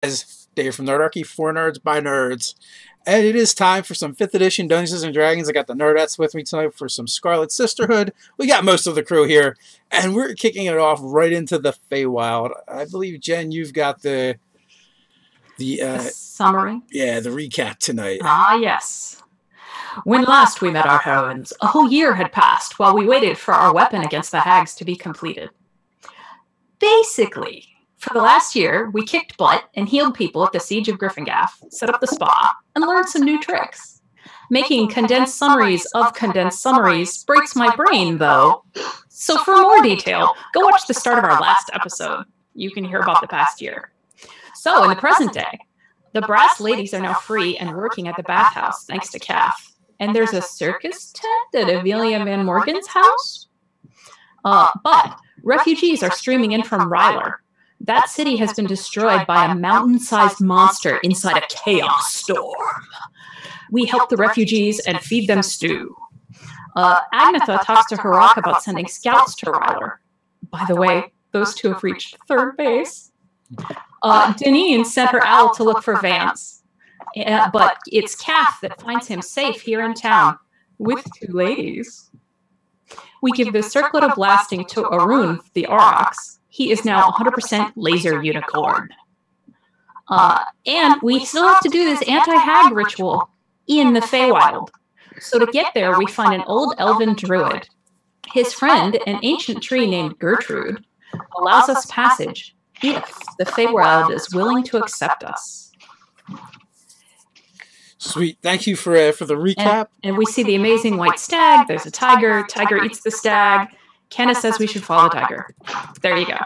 As Dave from Nerdarchy, for nerds by nerds. And it is time for some 5th edition Dungeons & Dragons. I got the Nerdettes with me tonight for some Scarlet Sisterhood. We got most of the crew here, and we're kicking it off right into the Feywild. I believe, Jen, you've got the summary. Yeah, the recap tonight. Ah, yes. When last we met our heroines, a whole year had passed while we waited for our weapon against the hags to be completed. Basically, for the last year, we kicked butt and healed people at the siege of Gryphongaffe, set up the spa, and learned some new tricks. Making condensed summaries of condensed summaries breaks my brain, though. So for more detail, go watch the start of our last episode. You can hear about the past year. So in the present day, the brass ladies are now free and working at the bathhouse thanks to Calf. And there's a circus tent at Amelia Van Morgan's house? But refugees are streaming in from Ryler. That city has been destroyed by a mountain-sized monster inside a chaos storm. We help the refugees and feed them stew. Agnetha talks to Harak about sending scouts to Ryler. By the way, those two have reached 3rd base. Deneen sent her owl to look for Vance. But it's Calf that finds him safe here in town, with 2 ladies. We give the circlet of blasting to Arun, the Aurochs. He is now 100% laser unicorn. And we still have to do this anti-hag ritual in the Feywild. So to get there, we find an old elven druid. His friend, an ancient tree named Gertrude, allows us passage if the Feywild is willing to accept us. Sweet. Thank you for the recap. And we see the amazing white stag. There's a tiger. Tiger eats the stag. Kenna says we should follow Tiger. There you go.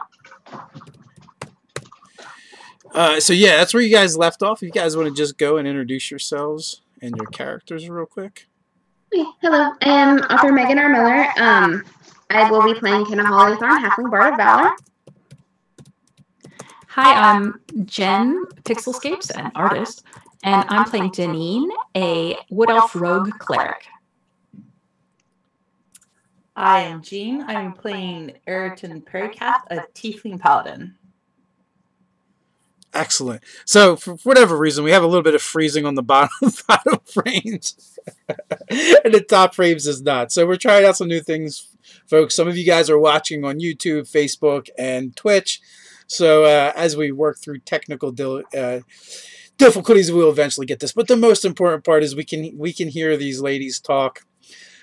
So yeah, that's where you guys left off. If you guys want to just go and introduce yourselves and your characters real quick. Hello, I'm author Megan R. Miller. I will be playing Kenna Hollythorn, Halfling Bard of Valor. Hi, I'm Jen, Pixel Scapes, an artist, and I'm playing Deneen, a Wood Elf Rogue Cleric. I am Jean. I'm playing Eriton Pericath, a tiefling paladin. Excellent. So, for whatever reason, we have a little bit of freezing on the bottom frames. And the top frames is not. So, we're trying out some new things, folks. Some of you guys are watching on YouTube, Facebook, and Twitch. So, as we work through technical difficulties, we'll eventually get this. But the most important part is we can hear these ladies talk.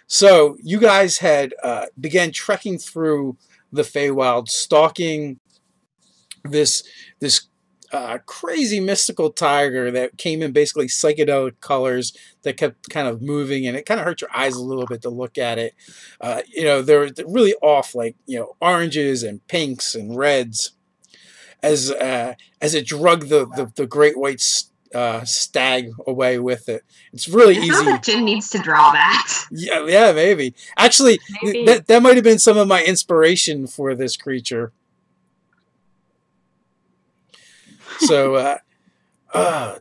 So, you guys had began trekking through the Feywild, stalking this crazy mystical tiger that came in basically psychedelic colors that kept kind of moving, and it kind of hurt your eyes a little bit to look at it. They're really off, like, oranges and pinks and reds, as it drug the great white stag away with it. It's really easy. I feel like Jin needs to draw that. Yeah, maybe. Actually, that might have been some of my inspiration for this creature. So,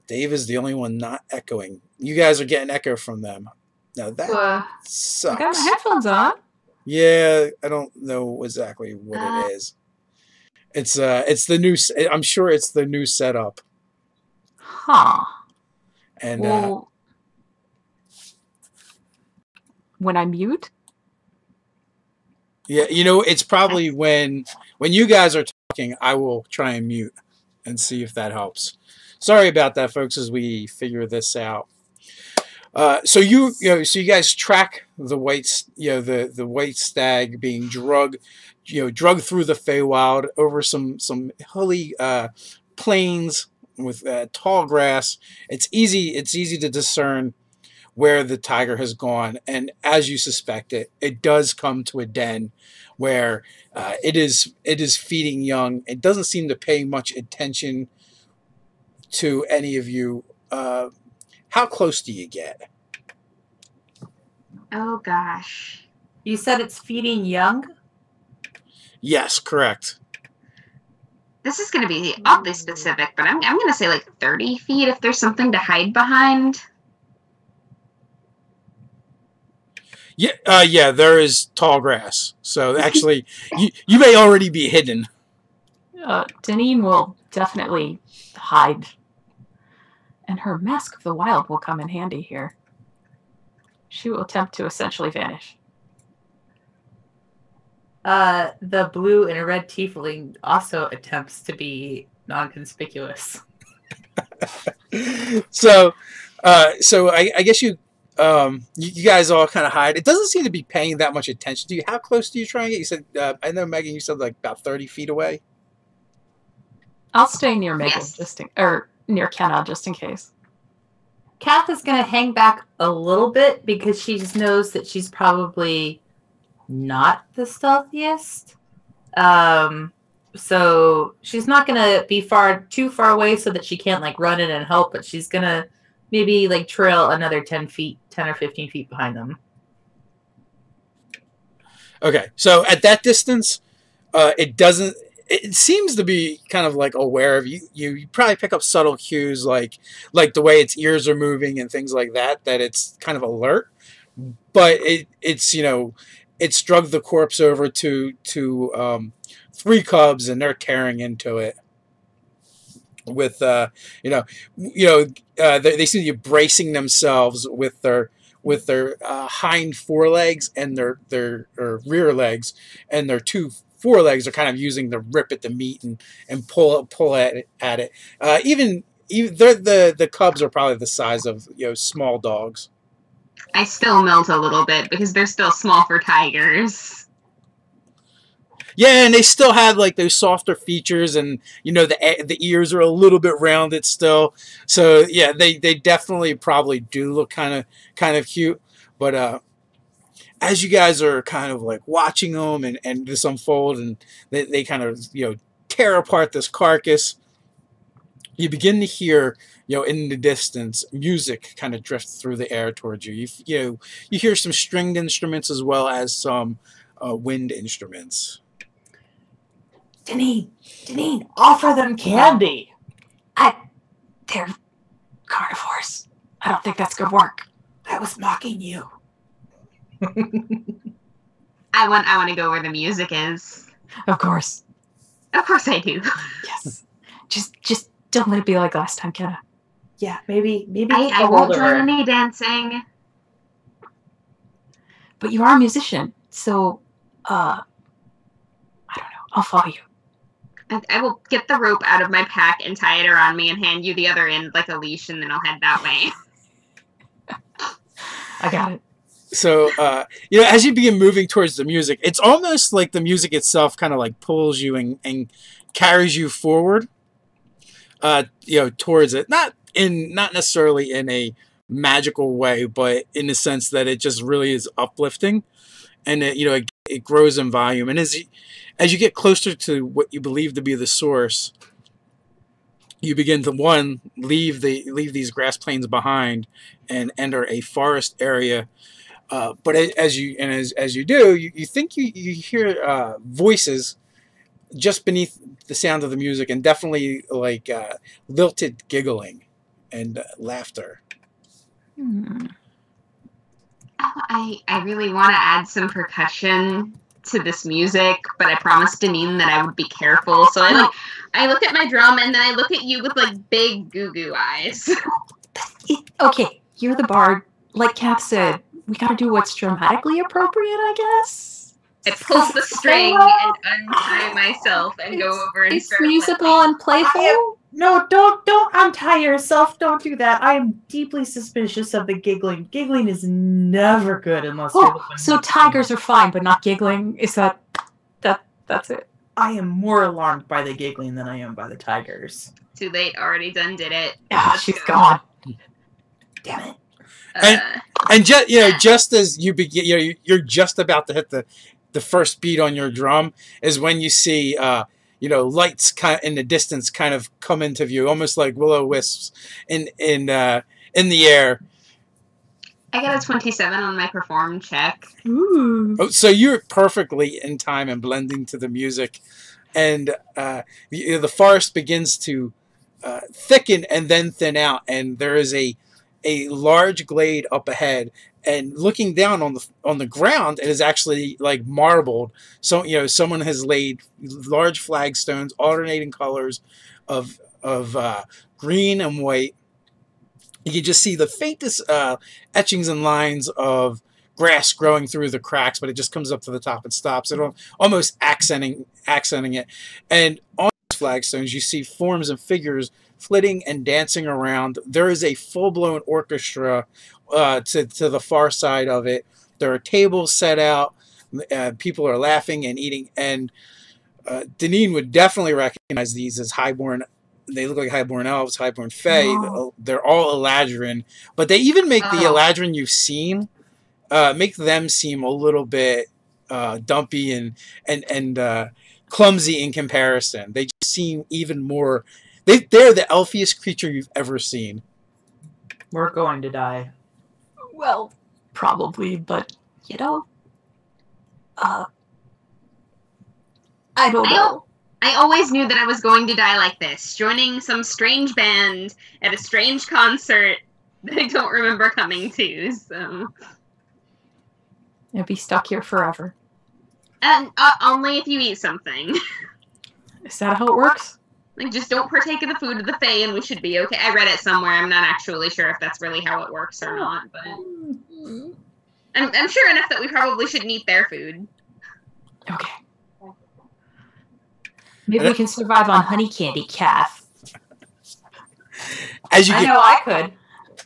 Dave is the only one not echoing. You guys are getting echo from them. Now that sucks. I got my headphones on. Yeah, I don't know exactly what it is. It's the new. I'm sure it's the new setup. Huh. And when I mute? Yeah, it's probably when you guys are talking, I will try and mute and see if that helps. Sorry about that, folks, as we figure this out. So you guys track the white, the white stag being drugged through the Feywild over some hilly plains with tall grass. It's easy to discern where the tiger has gone, and as you suspect it does come to a den where it is feeding young. It doesn't seem to pay much attention to any of you. How close do you get? Oh gosh. You said it's feeding young? Yes, correct. This is going to be oddly specific, but I'm going to say like 30 feet if there's something to hide behind. Yeah, there is tall grass. So actually, you may already be hidden. Deneen will definitely hide. And her Mask of the Wild will come in handy here. She will attempt to essentially vanish. The blue and red tiefling also attempts to be non-conspicuous. So I guess you guys all kind of hide. It doesn't seem to be paying that much attention to you. How close do you try and get? You said, I know, Megan, you said like about 30 feet away. I'll stay near Megan, Yes. or near Kenna, just in case. Kath is going to hang back a little bit because she just knows that she's probably not the stealthiest. So she's not going to be too far away so that she can't like run in and help, but she's going to maybe like trail another 10 or 15 feet behind them. Okay, so at that distance, it seems to be kind of like aware of you. You probably pick up subtle cues like the way its ears are moving and things like that it's kind of alert. But it's drugged the corpse over to 3 cubs, and they're tearing into it with they seem to be bracing themselves with their hind forelegs and their rear legs, and their 2 forelegs are kind of using to rip at the meat and pull at it. Even the cubs are probably the size of small dogs. I still melt a little bit because they're still small for tigers. Yeah, and they still have like those softer features, and the ears are a little bit rounded still. So yeah, they definitely probably do look kind of cute. But as you guys are kind of like watching them and this unfold, and they kind of tear apart this carcass, you begin to hear in the distance music kind of drift through the air towards you. You hear some stringed instruments as well as some wind instruments. Deneen, offer them candy. They're carnivores. I don't think that's good work. I was mocking you. I want to go where the music is. Of course. Of course I do. Yes. Just don't let it be like last time, Kenna. Yeah, maybe I won't join any dancing. But you are a musician, so I don't know. I'll follow you. I will get the rope out of my pack and tie it around me and hand you the other end like a leash, and then I'll head that way. I got it. So, as you begin moving towards the music, it's almost like the music itself kind of like pulls you and carries you forward, towards it. Not necessarily in a magical way, but in the sense that it just really is uplifting, and it grows in volume. And as you get closer to what you believe to be the source, you begin to leave these grass plains behind and enter a forest area. But as you do, you think you hear voices just beneath the sound of the music, and definitely like lilted giggling and laughter. I really want to add some percussion to this music, but I promised Deneen that I would be careful. So I look at my drum, and then I look at you with like big goo eyes. Okay, you're the bard. Like Kath said, we gotta do what's dramatically appropriate, I guess. I pull the string and untie myself and go over and It's start musical playing. and playful. No, don't untie yourself. Don't do that. I am deeply suspicious of the giggling. Giggling is never good unless you're the one So who's tigers are fine, but not giggling. Is that's it? I am more alarmed by the giggling than I am by the tigers. Too late, already done did it. Ah, Let's she's go. gone. Damn it. And just as you begin, you're just about to hit the first beat on your drum is when you see lights kind of in the distance kind of come into view, almost like will-o-wisps in the air. I got a 27 on my perform check. Ooh. Oh, so you're perfectly in time and blending to the music, and the forest begins to thicken and then thin out, and there is a large glade up ahead, and looking down on the ground, it is actually like marbled. So someone has laid large flagstones, alternating colors of green and white. You can just see the faintest etchings and lines of grass growing through the cracks, but it just comes up to the top and stops. It almost accenting it. And on those flagstones, you see forms and figures flitting and dancing around. There is a full-blown orchestra to the far side of it. There are tables set out. People are laughing and eating. And Deneen would definitely recognize these as highborn. They look like highborn elves, highborn fae. Oh. They're all Eladrin. But they even make the Eladrin you've seen, make them seem a little bit dumpy and clumsy in comparison. They just seem even more... They're the elfiest creature you've ever seen. We're going to die. Well, probably, but, I don't know. I always knew that I was going to die like this, joining some strange band at a strange concert that I don't remember coming to, so... You'll be stuck here forever. And only if you eat something. Is that how it works? Like, just don't partake of the food of the Fae and we should be okay. I read it somewhere. I'm not actually sure if that's really how it works or not, but... I'm sure enough that we probably shouldn't eat their food. Okay. Maybe we can survive on honey candy, Calf. I know I could.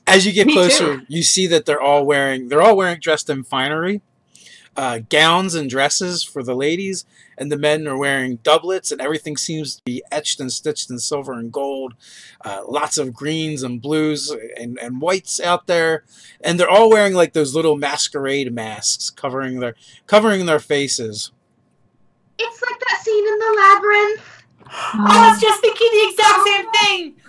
As you get closer, you see that they're all wearing dressed in finery, gowns and dresses for the ladies, and the men are wearing doublets, and everything seems to be etched and stitched in silver and gold. Lots of greens and blues and whites out there, and they're all wearing like those little masquerade masks covering their faces. It's like that scene in the labyrinth. I was just thinking the exact same thing.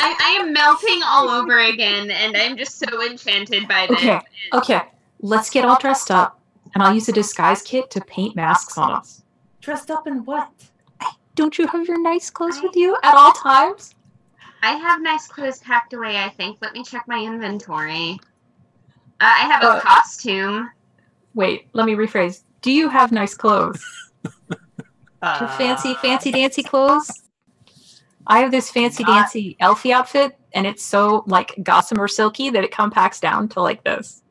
I am melting all over again, and I'm just so enchanted by this. Okay. Let's get all dressed up, and I'll use a disguise kit to paint masks on us. Dressed up in what? Don't you have your nice clothes with you at all times? I have nice clothes packed away, I think. Let me check my inventory. I have a costume. Wait, let me rephrase. Do you have nice clothes? Your fancy dancy clothes? I have this fancy dancy elfie outfit, and it's so like gossamer silky that it compacts down to like this.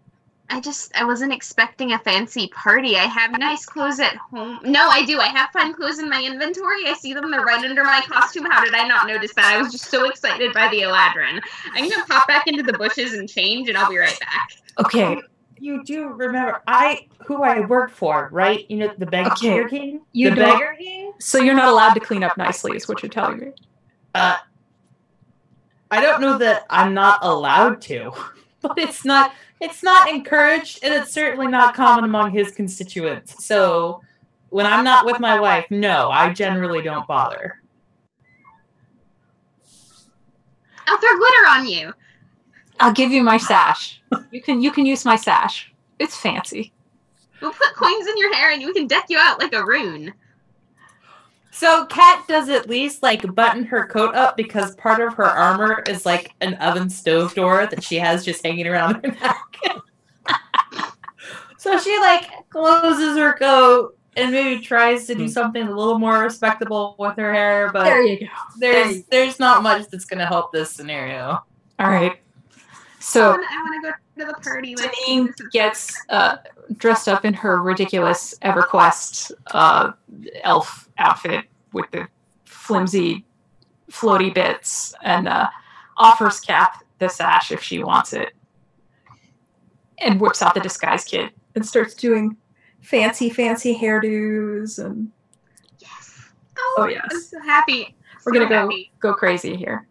I wasn't expecting a fancy party. I have nice clothes at home. No, I do. I have fine clothes in my inventory. I see them. They're right under my costume. How did I not notice that? I was just so excited by the Eladrin. I'm going to pop back into the bushes and change, and I'll be right back. Okay. You do remember who I work for, right? You know, the Beggar King? Beggar King? So you're not allowed to clean up nicely, is what you're telling me. I don't know that I'm not allowed to, but it's not encouraged, and it's certainly not common among his constituents. So when I'm not with my wife, no, I generally don't bother. I'll throw glitter on you. I'll give you my sash. You can use my sash. It's fancy. We'll put coins in your hair and we can deck you out like a rune. So Kat does at least like button her coat up because part of her armor is like an oven stove door that she has just hanging around her neck. So she like closes her coat and maybe tries to do something a little more respectable with her hair, but there you go. There's not much that's gonna help this scenario. All right. So I want to go to the party. Deneen gets dressed up in her ridiculous EverQuest elf outfit with the flimsy floaty bits and offers Cap the sash if she wants it, and whips out the disguise kit and starts doing fancy hairdos and yes. Oh yes. I'm so happy. We're gonna go crazy here.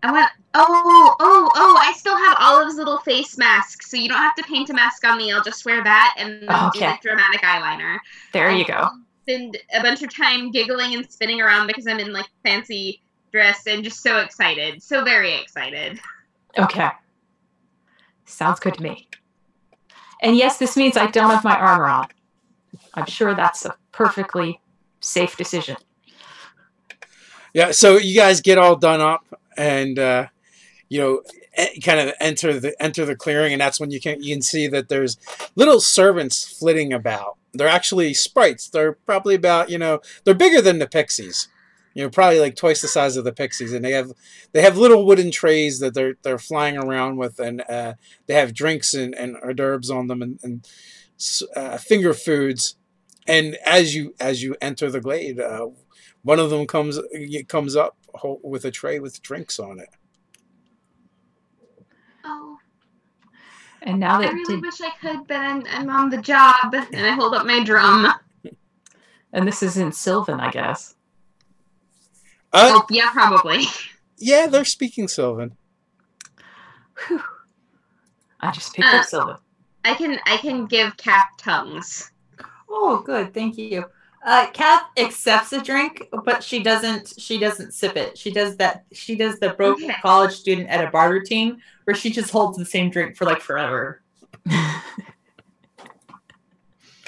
I want. Oh! I still have Olive's little face mask, so you don't have to paint a mask on me. I'll just wear that and then do the dramatic eyeliner. There you go. Spend a bunch of time giggling and spinning around because I'm in like fancy dress and just so excited, so very excited. Okay, sounds good to me. And yes, this means I don't have my armor on. I'm sure that's a perfectly safe decision. Yeah. So you guys get all done up. And, kind of enter the clearing, and that's when you can see that there's little servants flitting about. They're actually sprites. They're probably about, they're bigger than the pixies. Probably like twice the size of the pixies, and they have little wooden trays that they're flying around with, and they have drinks and hors d'oeuvres on them, and finger foods. And as you enter the glade, one of them comes up with a tray with drinks on it. Oh. And now that I really wish I could, but I'm on the job, and I hold up my drum. and this is in Sylvan, I guess. Oh, yeah, probably. Yeah, they're speaking Sylvan. Whew. I just picked up Sylvan. I can give Cap tongues. Oh, good, thank you. Kath accepts a drink, but she doesn't sip it. She does the broken college student at a bar routine where she just holds the same drink for like forever.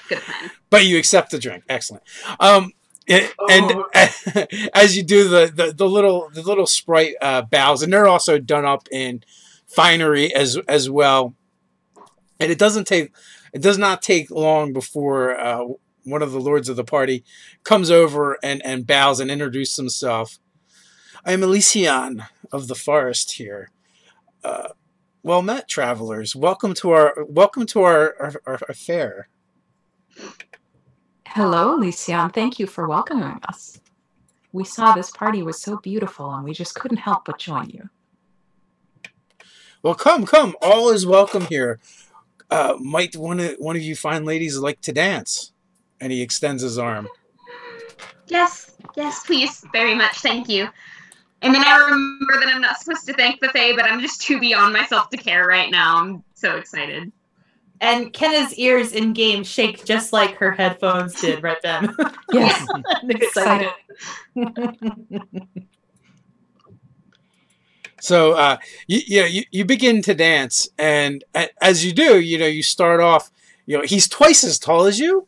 Good plan. But you accept the drink. Excellent. And as you do, the little sprite bows, and they're also done up in finery as well. And it does not take long before one of the lords of the party comes over and bows and introduces himself. I am Elysian of the forest here. Well met, travelers. Welcome to our fair. Hello, Elysian. Thank you for welcoming us. We saw this party was so beautiful, and we just couldn't help but join you. Well, come. All is welcome here. Might one of you fine ladies like to dance? And he extends his arm. Yes, please, very much, thank you. And then I remember that I'm not supposed to thank the Fae, but I'm just too beyond myself to care right now. I'm so excited. And Kenna's ears in game shake just like her headphones did right then. Yes, excited. So you begin to dance, and as you do, you start off. He's twice as tall as you,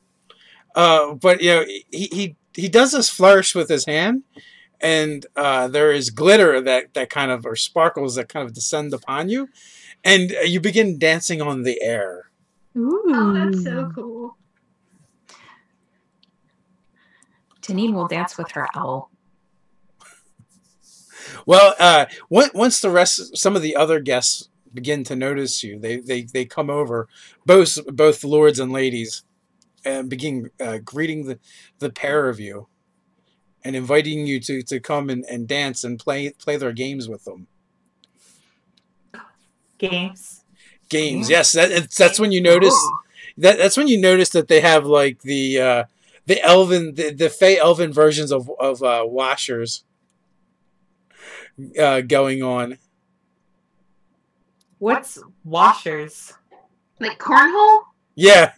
but he does this flourish with his hand, and there is glitter that kind of, or sparkles that kind of descend upon you, and you begin dancing on the air. Ooh. Oh, that's so cool. Deneen will dance with her owl. Well, once some of the other guests begin to notice you, they come over, both lords and ladies, and begin greeting the pair of you, and inviting you to come and dance and play their games with them. Games. Yes, that's when you notice that's when you notice that they have like the Fey elven versions of washers going on. What's washers? Like cornhole? Yeah.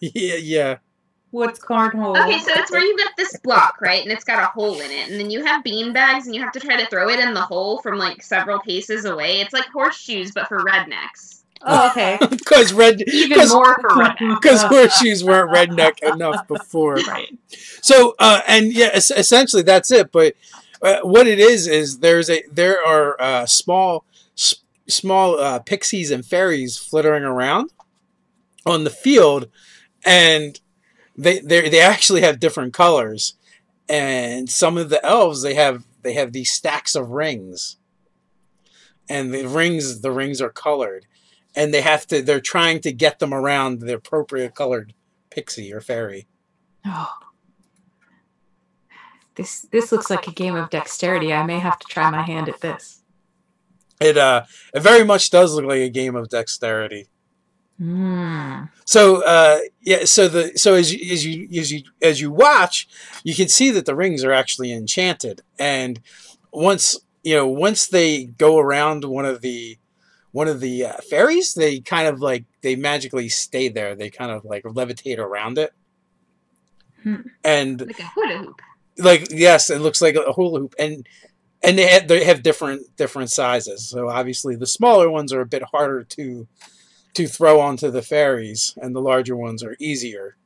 What's cornhole? Okay, so it's where you get this block, right? And it's got a hole in it. And then you have bean bags, and you have to try to throw it in the hole from like several paces away. It's like horseshoes, but for rednecks. Oh, okay. Because Even more for redneck. Because horseshoes weren't redneck enough before. Right. So, and yeah, essentially that's it. But what it is there are small pixies and fairies flittering around on the field, and they actually have different colors. And some of the elves they have these stacks of rings, and the rings are colored. And they're trying to get them around the appropriate colored pixie or fairy. Oh. This looks like a game of dexterity. I may have to try my hand at this. It very much does look like a game of dexterity. So as you watch, you can see that the rings are actually enchanted, and once they go around one of the fairies, they kind of they magically stay there. They kind of levitate around it, and like a hula hoop. Yes, it looks like a hula hoop, and they have different sizes. So obviously, the smaller ones are a bit harder to throw onto the fairies, and the larger ones are easier.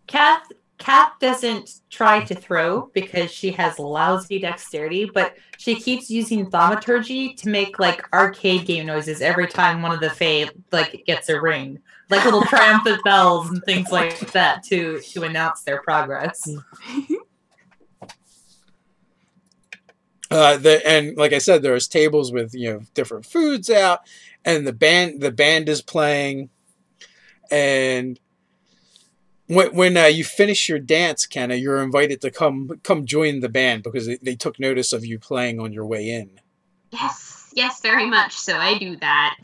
Kath Kat doesn't try to throw because she has lousy dexterity, but she keeps using thaumaturgy to make like arcade game noises every time one of the Fae like gets a ring, like little triumphant bells and things like that to announce their progress. And like I said, there's tables with different foods out, and the band is playing, and when you finish your dance, Kenna, you're invited to come join the band because they took notice of you playing on your way in. Yes, very much. So I do that.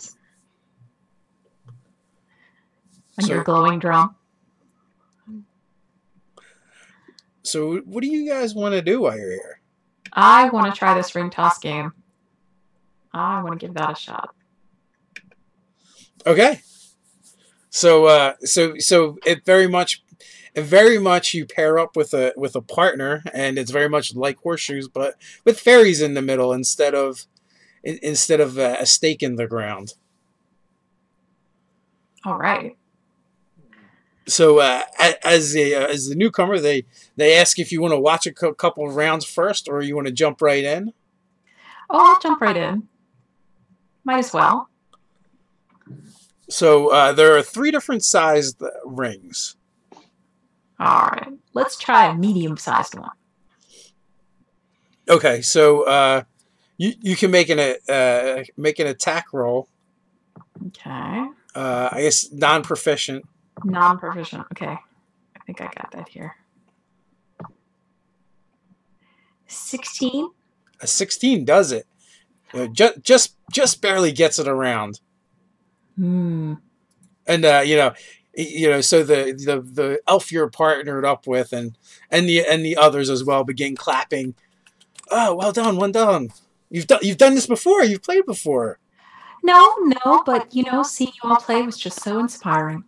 And your glowing drum. So what do you guys want to do while you're here? I want to try this ring toss game. I want to give that a shot. Okay. So it very much you pair up with a partner, and it's very much like horseshoes, but with fairies in the middle instead of a stake in the ground. All right. So as the newcomer, they ask if you want to watch a couple of rounds first, or you want to jump right in. Oh, I'll jump right in. Might as well. So there are 3 different sized rings. All right. Let's try a medium-sized one. Okay, so you can make an attack roll. Okay. I guess non-proficient. Non-proficient. Okay. I think I got that here. 16? A 16 does it. Just barely gets it around. Hmm. And so the elf you're partnered up with and the others as well begin clapping. Oh, well done. You've done this before. You've played before. No, but seeing you all play was just so inspiring.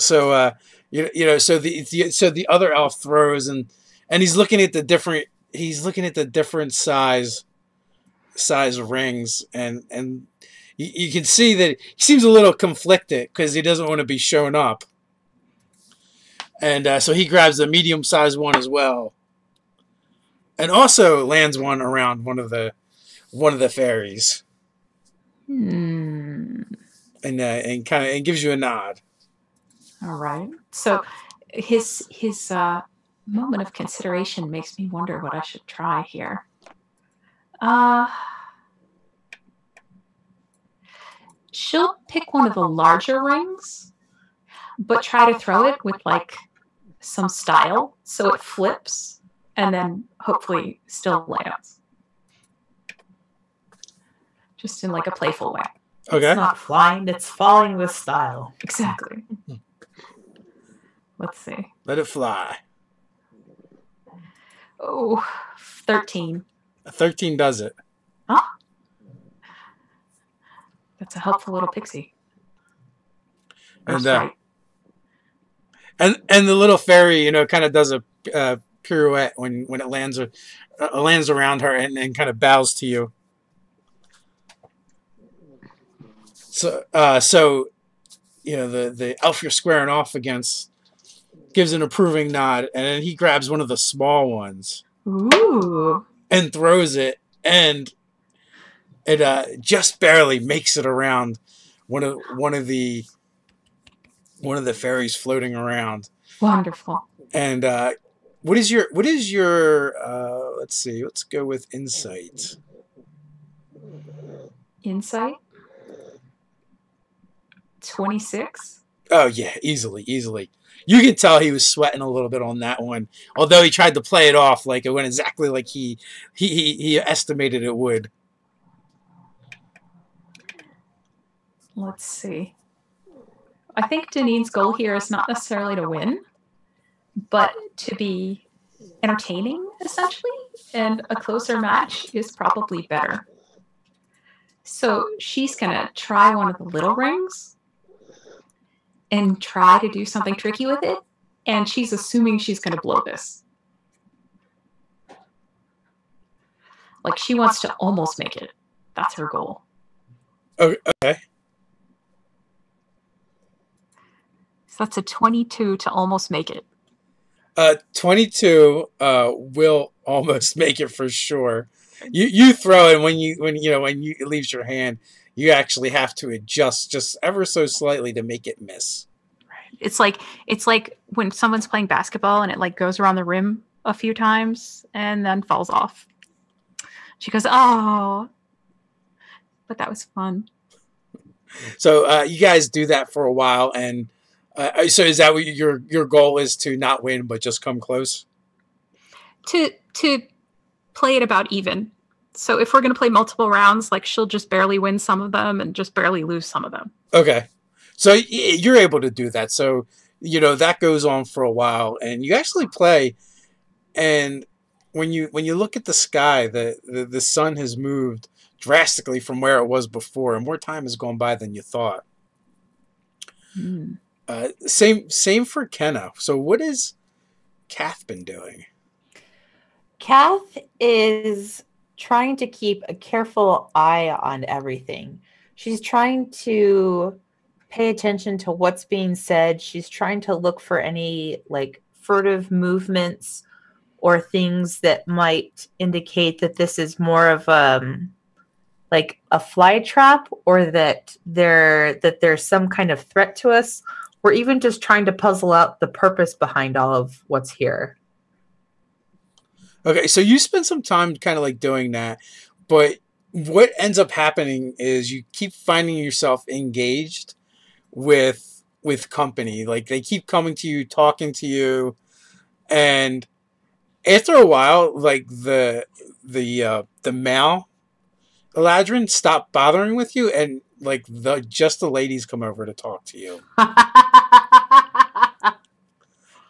So so the other elf throws and he's looking at the different size rings and you can see that he seems a little conflicted because he doesn't want to be shown up. And so he grabs the medium-sized one as well, and also lands one around one of the fairies. And gives you a nod. All right. So his moment of consideration makes me wonder what I should try here. She'll pick one of the larger rings, but try to throw it with like some style so it flips and then hopefully still lands. Just in like a playful way. Okay. It's not flying, it's falling with style. Exactly. Let's see. Let it fly. Oh, 13. A 13 does it. Huh? That's a helpful little pixie. And the little fairy, kind of does a pirouette when it lands around her and kind of bows to you. So the elf you're squaring off against gives an approving nod, and then he grabs one of the small ones. Ooh. And throws it, and it just barely makes it around one of the fairies floating around. Wonderful. And what is your let's see, let's go with insight. Insight? 26? Oh yeah, easily. You can tell he was sweating a little bit on that one, although he tried to play it off like it went exactly like he estimated it would. Let's see. I think Danine's goal here is not necessarily to win, but to be entertaining, essentially, and a closer match is probably better. So she's going to try one of the little rings and try to do something tricky with it, and she's assuming she's going to blow this. Like, she wants to almost make it. That's her goal. Okay. So that's a 22 to almost make it. 22 will almost make it for sure. You throw it when it leaves your hand, you actually have to adjust just ever so slightly to make it miss. Right. It's like when someone's playing basketball and it like goes around the rim a few times and then falls off. She goes, "Oh," but that was fun. So you guys do that for a while, and so is that what your goal is, to not win but just come close? To play it about even. So if we're going to play multiple rounds, like she'll just barely win some of them and just barely lose some of them. Okay. So you're able to do that. So, that goes on for a while, and you actually play, and when you look at the sky, the sun has moved drastically from where it was before, and more time has gone by than you thought. Same for Kenna. So what has Kath been doing? Kath is trying to keep a careful eye on everything. She's trying to pay attention to what's being said. She's trying to look for any like furtive movements or things that might indicate that this is more of like a fly trap, or that there's some kind of threat to us, or even just trying to puzzle out the purpose behind all of what's here. Okay, so you spend some time kind of like doing that, but what ends up happening is you keep finding yourself engaged with company. Like they keep coming to you, talking to you, and after a while, like the male Eladrin stop bothering with you, and like just the ladies come over to talk to you.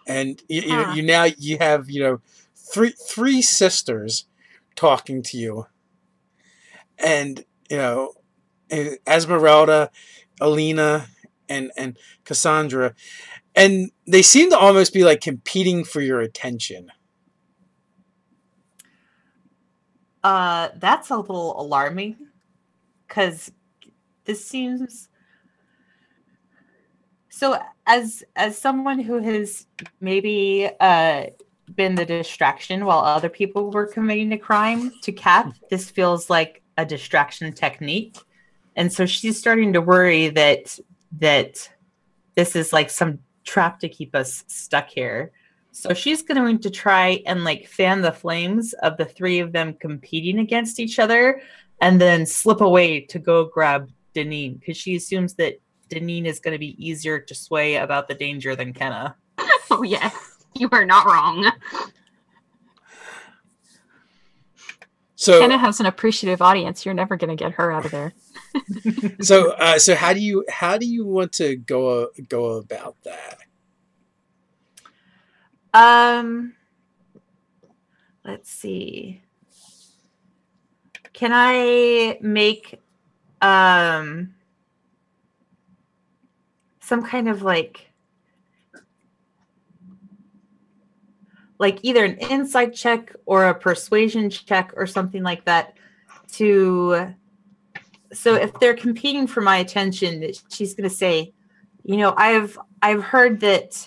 And you now you have three sisters talking to you, and Esmeralda, Alina, and Cassandra, and they seem to almost be like competing for your attention. That's a little alarming, because this seems so. As someone who has maybe been the distraction while other people were committing a crime, to Kath, this feels like a distraction technique, and so she's starting to worry that this is like some trap to keep us stuck here. So she's going to try and like fan the flames of the three of them competing against each other, and then slip away to go grab Deneen, because she assumes that Deneen is going to be easier to sway about the danger than Kenna. Oh yes, you are not wrong. So Kenna has an appreciative audience. You're never going to get her out of there. So how do you want to go about that? Let's see. Can I make some kind of like either an insight check or a persuasion check or something like that, so if they're competing for my attention, she's going to say, I've heard that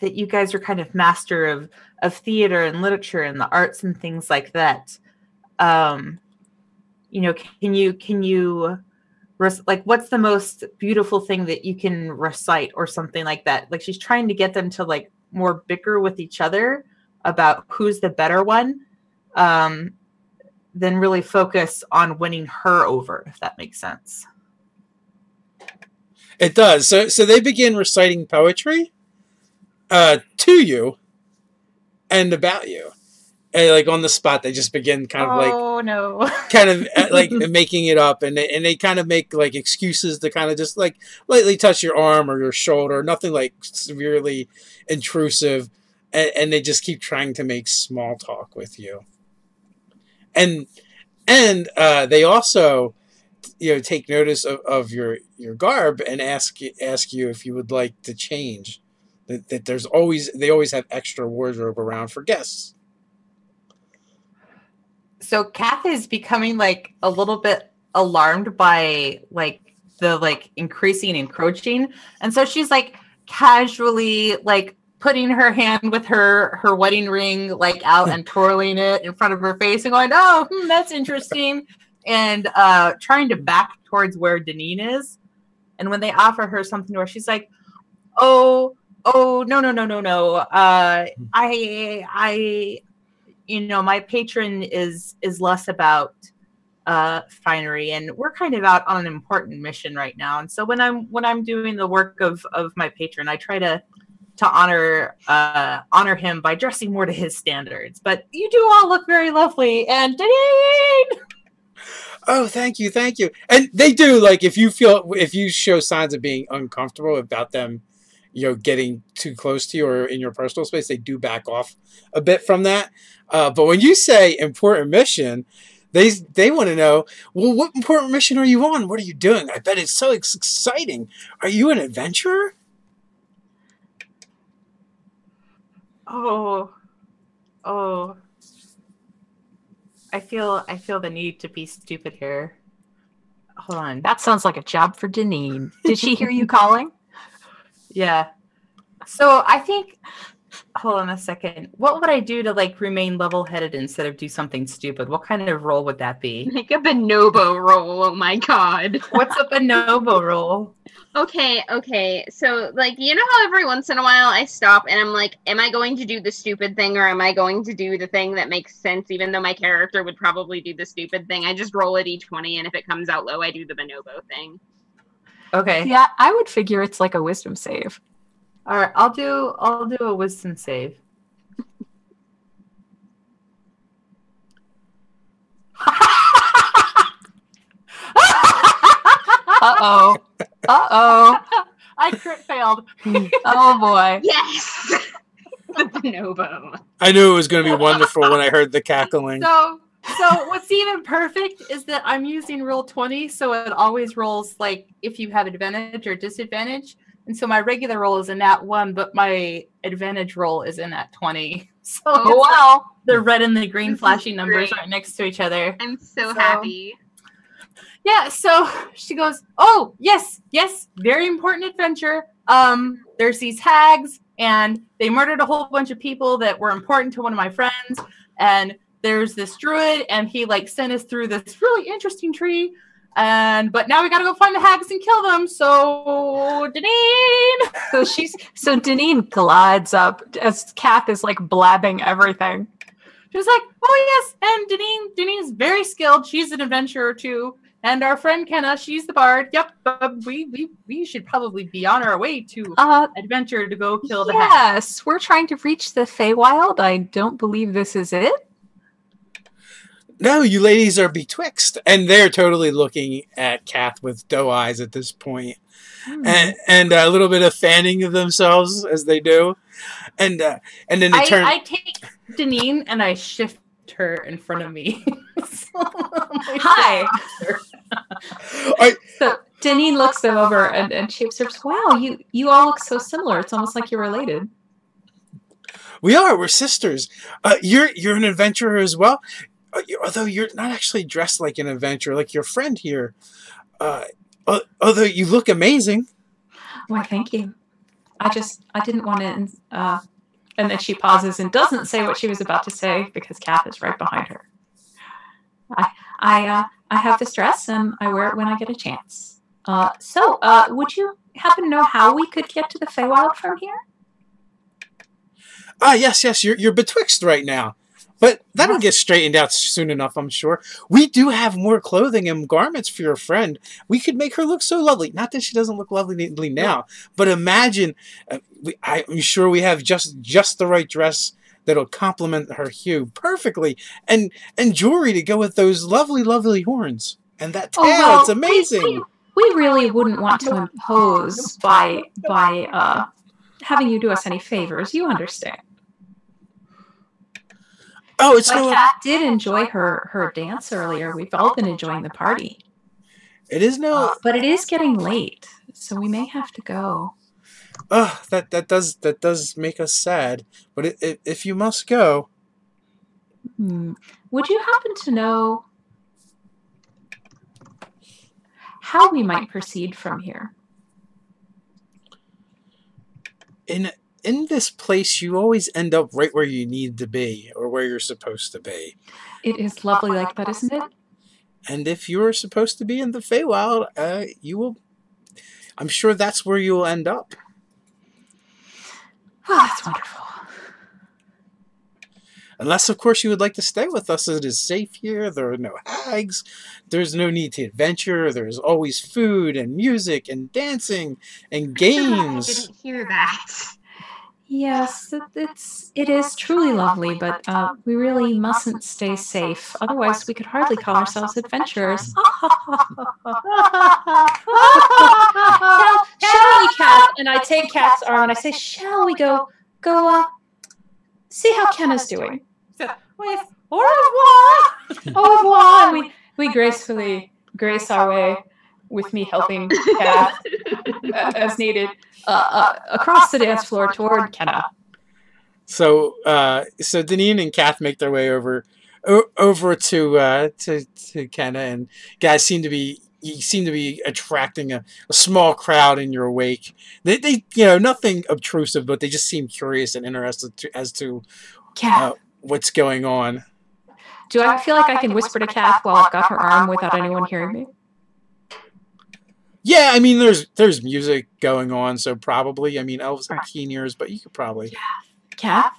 you guys are kind of master of theater and literature and the arts and things like that. Can you like, what's the most beautiful thing that you can recite or something like that? Like, she's trying to get them to like more bicker with each other about who's the better one, than really focus on winning her over, if that makes sense. It does. So they begin reciting poetry to you and about you. And like on the spot, they just begin kind of like making it up, and they kind of make like excuses to kind of just like lightly touch your arm or your shoulder, nothing like severely intrusive, and they just keep trying to make small talk with you. And they also take notice of your garb and ask you if you would like to change. That they always have extra wardrobe around for guests. So Kath is becoming like a little bit alarmed by like the like increasing encroaching, and so she's like casually like putting her hand with her wedding ring like out and twirling it in front of her face and going, oh, that's interesting, and trying to back towards where Deneen is. And when they offer her something where she's like, oh, no. I my patron is less about finery, and we're kind of out on an important mission right now. And so when I'm doing the work of my patron, I try to honor him by dressing more to his standards. But you do all look very lovely, and Deneen! Oh, thank you. And they do, like, if you show signs of being uncomfortable about them, getting too close to you or in your personal space, they do back off a bit from that. But when you say important mission, they want to know, well, what important mission are you on? What are you doing? I bet it's so exciting. Are you an adventurer? Oh. I feel the need to be stupid here. Hold on. That sounds like a job for Deneen. Did she hear you calling? Yeah. So I think, hold on a second. What would I do to like remain level-headed instead of do something stupid? What kind of role would that be? Make a bonobo roll. Oh my god. What's a bonobo role? Okay. So, like, you know how every once in a while I stop and I'm like, am I going to do the stupid thing or am I going to do the thing that makes sense, even though my character would probably do the stupid thing? I just roll a d20, and if it comes out low, I do the bonobo thing. Okay. Yeah, I would figure it's like a wisdom save. All right, I'll do a wisdom save. Uh-oh. I crit failed. Oh, boy. Yes! The bonobo. I knew it was going to be wonderful when I heard the cackling. So what's even perfect is that I'm using Roll20, so it always rolls like if you have advantage or disadvantage. And so my regular roll is a nat 1, but my advantage roll is a nat 20. So wow. The red and the green This is flashing numbers great. right next to each other. I'm so happy. Yeah, so she goes, oh, yes, very important adventure. There's these hags, and they murdered a whole bunch of people that were important to one of my friends, and there's this druid, and he, like, sent us through this really interesting tree, but now we gotta go find the hags and kill them, so Deneen! So Deneen glides up as Kath is, like, blabbing everything. She's like, oh, yes, and Deneen's very skilled. She's an adventurer, too. And our friend Kenna, she's the bard. Yep, we should probably be on our way to adventure to go kill the hag. Yes, we're trying to reach the Feywild. I don't believe this is it. No, you ladies are betwixt. And they're totally looking at Kath with doe eyes at this point. And a little bit of fanning of themselves as they do. And then they turn... I take Deneen and I shift her in front of me. Hi. So Deneen looks them over and she observes, wow, you all look so similar. It's almost like you're related. We're sisters. You're an adventurer as well. Although you're not actually dressed like an adventurer, like your friend here. Although you look amazing. Why, thank you. I didn't want to... and then she pauses and doesn't say what she was about to say because Kath is right behind her. I have this dress and I wear it when I get a chance. So would you happen to know how we could get to the Feywild from here? Yes, you're betwixt right now. But that'll get straightened out soon enough, I'm sure. We do have more clothing and garments for your friend. We could make her look so lovely. Not that she doesn't look lovely now, but imagine, I'm sure we have just the right dress that'll complement her hue perfectly. And jewelry to go with those lovely, lovely horns. And that tail, it's amazing. We really wouldn't want to impose by having you do us any favors. You understand. Oh, it's but Kat did enjoy her dance earlier. We've all been enjoying the party. It is no, but it is getting late, so we may have to go. That does make us sad. But if you must go, would you happen to know how we might proceed from here. In this place, you always end up right where you need to be, or where you're supposed to be. It is lovely like that, isn't it? And if you're supposed to be in the Feywild, you will. I'm sure that's where you will end up. Oh, that's wonderful. Unless, of course, you would like to stay with us. It is safe here. There are no hags. There's no need to adventure. There's always food and music and dancing and games. I didn't hear that. Yes, it is truly lovely, but we really mustn't stay safe. Otherwise, we could hardly call ourselves adventurers. Shall we, Cat? And I take Cat's arm and I say, shall we go see how Kenna's doing? So, with au revoir! Au revoir! And we gracefully grace our way, with me helping Cat as needed, across the dance floor toward Kenna. So Deneen and Kath make their way over to Kenna, and guys you seem to be attracting a small crowd in your wake. They nothing obtrusive, but they just seem curious and interested as to what's going on. Do I feel like I can whisper to Kath while I've got her arm without anyone hearing me? Yeah, I mean, there's music going on, so probably. I mean, elves have keen ears, but you could probably. Kath,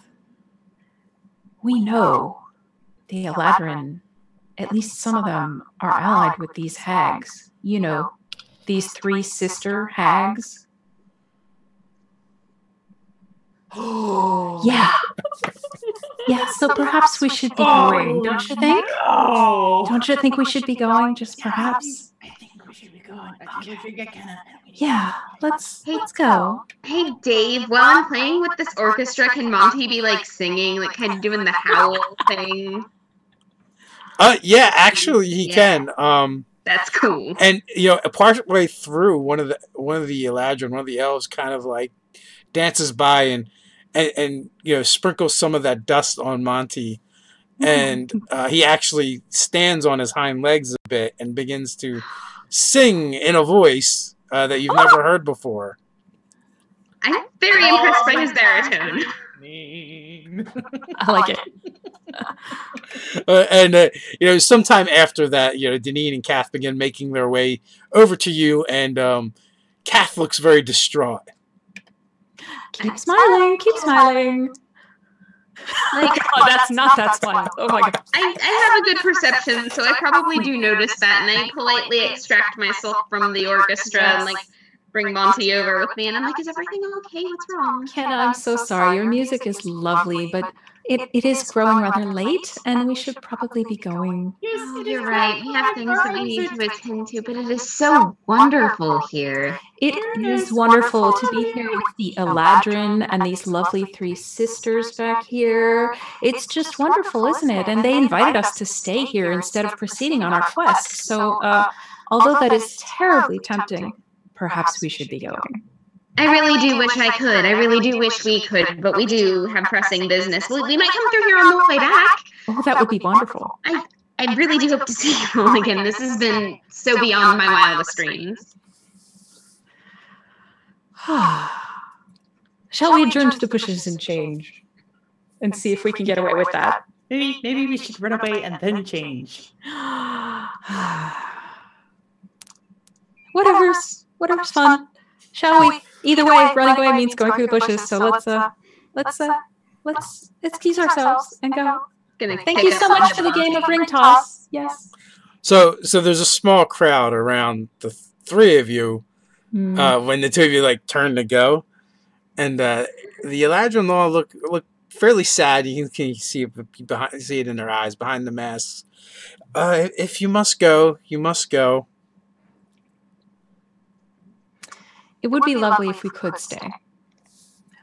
we know the Eladrin, at least some of them, are allied with these hags. You know, these 3 sister hags. Oh. Yeah. Yeah, so perhaps we should be going, don't you think? No. Don't you think we should be going, just perhaps? I think we should be going. I think we should get Kenna. Yeah, let's go. Hey, Dave, while I'm playing with this orchestra, can Monty be, like, singing, like, kind of doing the howl thing? Yeah, actually, he can. That's cool. And, partway through, one of the Eladrin, one of the elves kind of, like, dances by and sprinkles some of that dust on Monty. And he actually stands on his hind legs a bit and begins to sing in a voice that you've never heard before. I'm very impressed by his baritone. I like it. And sometime after that, Deneen and Kath begin making their way over to you, and Kath looks very distraught. Keep smiling, keep smiling. Like, that's not that smile. Oh my god. I have a good perception, so I probably do notice that, and I politely extract myself from the orchestra and, like, bring Monty over with me, and I'm like, is everything okay? What's wrong? Kenna, I'm so sorry. Your music is lovely, but it is growing rather late, and we should probably be going. Oh, you're right. We have things that we need to attend to, but it is so wonderful here. It is wonderful to be here with the Eladrin and these lovely 3 sisters back here. It's just wonderful, isn't it? And they invited us to stay here instead of proceeding on our quest. So, although that is terribly tempting, perhaps we should be going. I really do wish I could. I really do wish we could, but we do have pressing business. We might come through here on the way back. Oh, that would be wonderful. I really do hope to see you all again. This has been so beyond my wildest dreams. Shall we adjourn to the bushes and change? And see if we can get away with that? Maybe we should run away and then change. Whatever's fun. Shall we? Either way, running away means going through the bushes. So let's excuse ourselves and go. Thank you so much for the game of ring toss. Yes. So there's a small crowd around the 3 of you when the 2 of you like turn to go, and the Eladrin all look fairly sad. You can see it in their eyes behind the masks. If you must go, you must go. It would be lovely if we could stay,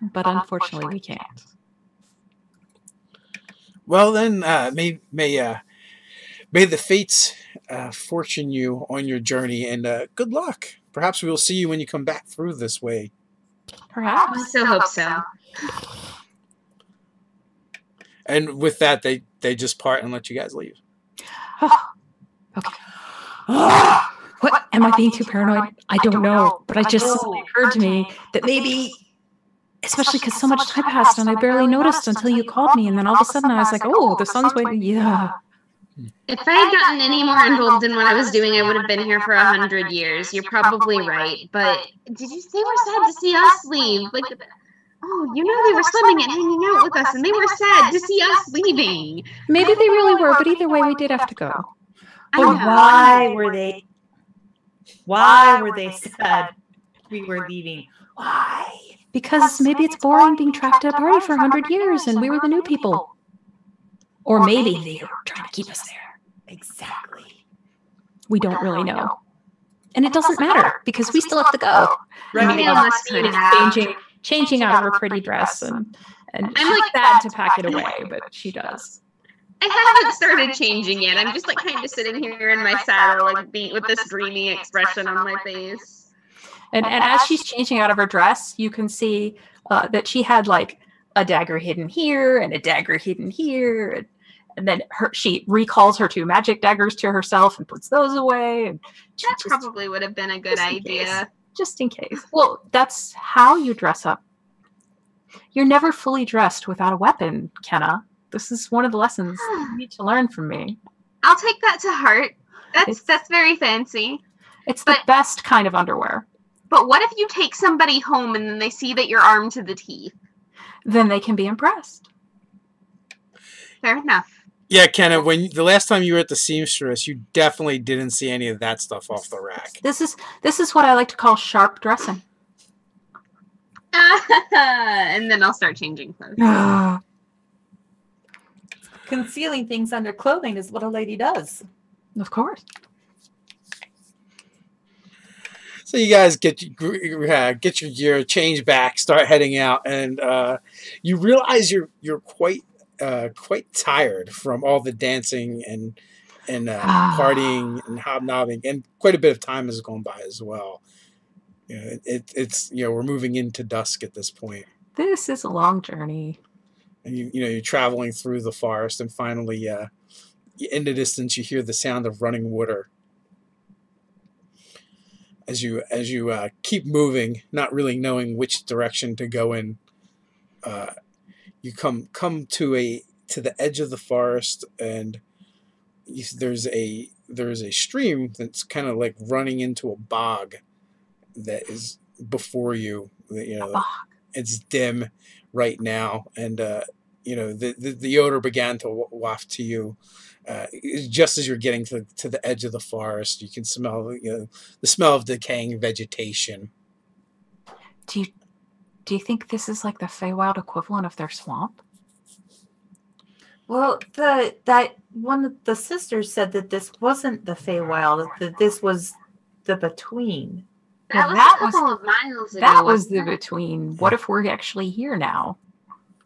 but unfortunately we can't. Well then, may the fates fortune you on your journey, and good luck. Perhaps we will see you when you come back through this way. Perhaps. I so hope so. And with that, they just part and let you guys leave. Okay. What? Am I being too paranoid? I don't know. But I just suddenly occurred to me that maybe, especially because so much time passed and I barely noticed until you called me. And then all of a sudden I was like, oh, the sun's waiting. Yeah. If I had gotten any more involved in what I was doing, I would have been here for 100 years. You're probably right. But did you say we're sad to see us leave? Like, oh, you know they were swimming and hanging out with us, and they were sad to see us leaving. Maybe they really were, but either way, we did have to go. I But know. why were they? Why were they sad we were leaving? Why? Because maybe it's boring being trapped at a party for 100 years and we were the new people. Or maybe they were trying to keep us there. Exactly. We don't really know. And it doesn't matter because we still have to go. Right. We almost could have. Changing out of her pretty dress and she's like sad to pack it away, but she does. I haven't started changing yet. I'm just like kind of sitting here in my saddle, like with this dreamy expression on my face. And as she's changing out of her dress, you can see that she had like a dagger hidden here and a dagger hidden here. And then she recalls her 2 magic daggers to herself and puts those away. And That probably would have been a good idea. Just in case. Well, that's how you dress up. You're never fully dressed without a weapon, Kenna. This is one of the lessons you need to learn from me. I'll take that to heart. That's very fancy. It's the best kind of underwear. But what if you take somebody home and then they see that you're armed to the teeth? Then they can be impressed. Fair enough. Yeah, Kenna, when the last time you were at the seamstress, you definitely didn't see any of that stuff off the rack. This is what I like to call sharp dressing. And then I'll start changing clothes. Concealing things under clothing is what a lady does. Of course. So you guys get your gear, change back, start heading out, and you realize you're quite tired from all the dancing and partying and hobnobbing, and quite a bit of time has gone by as well. You know, it's we're moving into dusk at this point. This is a long journey. And you're traveling through the forest, and finally, in the distance, you hear the sound of running water. As you keep moving, not really knowing which direction to go in, you come to the edge of the forest, and there's a stream that's kind of like running into a bog that is before you. It's dim right now, and the odor began to waft to you just as you're getting to the edge of the forest. You can smell the smell of decaying vegetation. Do you think this is like the Feywild equivalent of their swamp? Well, that one of the sisters said that this wasn't the Feywild, that this was the Between. That Well, was that a couple of miles ago. That was wasn't the it? Between. What if we're actually here now?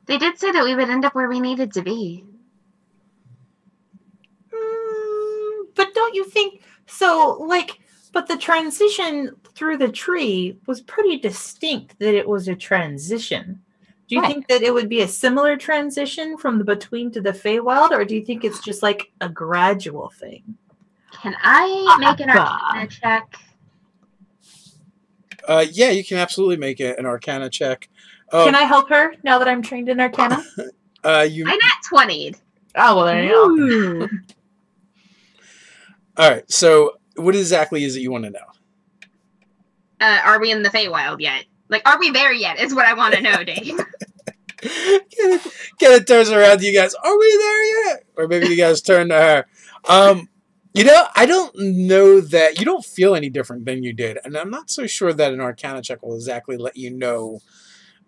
They did say that we would end up where we needed to be. But don't you think so? But the transition through the tree was pretty distinct. That it was a transition. Do you Right. think that it would be a similar transition from the Between to the Feywild, or do you think it's just like a gradual thing? Can I make an Arcana check? Yeah, you can absolutely make an Arcana check. Can I help her now that I'm trained in Arcana? I nat 20'd. Oh, well, there you go. All right. So, what exactly is it you want to know? Are we in the Feywild yet? Like, are we there yet? Is what I want to know, Dave. Kenneth turns around to you guys. Are we there yet? Or maybe you guys turn to her. I don't know that you don't feel any different than you did, and I'm not so sure that an Arcana check will exactly let you know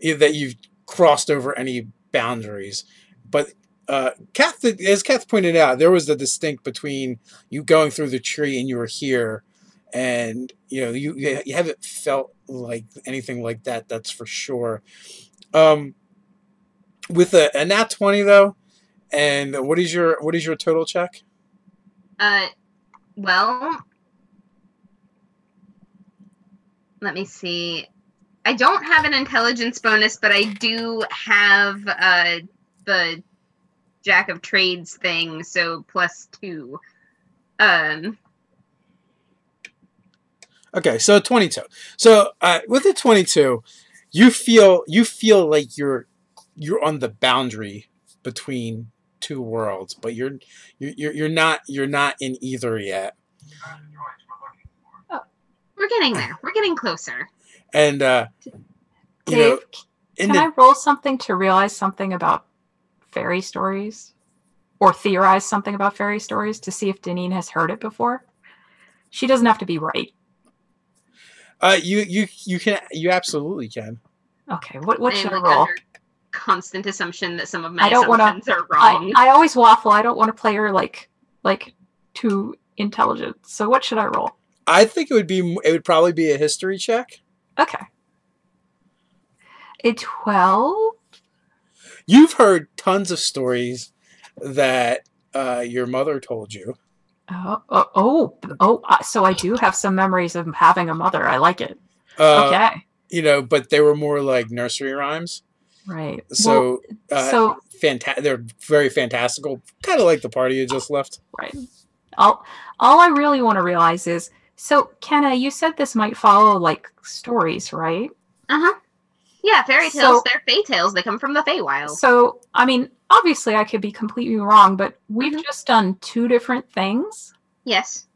that you've crossed over any boundaries. But Kath, as Kath pointed out, there was a distinct between you going through the tree and you were here, and you haven't felt like anything like that. That's for sure. With a nat 20 though, and what is your total check? Well, let me see. I don't have an intelligence bonus, but I do have the Jack of Trades thing, so +2. Okay, so 22. So with the 22, you feel like you're on the boundary between two worlds, but you're not in either yet. We're getting there. We're getting closer. And Dave, can I roll something to realize something about fairy stories? Or theorize something about fairy stories to see if Deneen has heard it before? She doesn't have to be right. You absolutely can. Okay, what should I roll? Constant assumption that some of my assumptions are wrong. I always waffle. I don't want to play her like too intelligent. So what should I roll? I think it would probably be a history check. Okay. A 12? You've heard tons of stories that your mother told you. So I do have some memories of having a mother. I like it. Okay. But they were more like nursery rhymes. Right. So they're very fantastical, kind of like the party you just left. Right. All I really want to realize is, so Kenna, you said this might follow like stories, right? Uh-huh. Yeah, fairy tales, they're fae tales. They come from the Feywild. So, I mean, obviously I could be completely wrong, but we've just done 2 different things. Yes.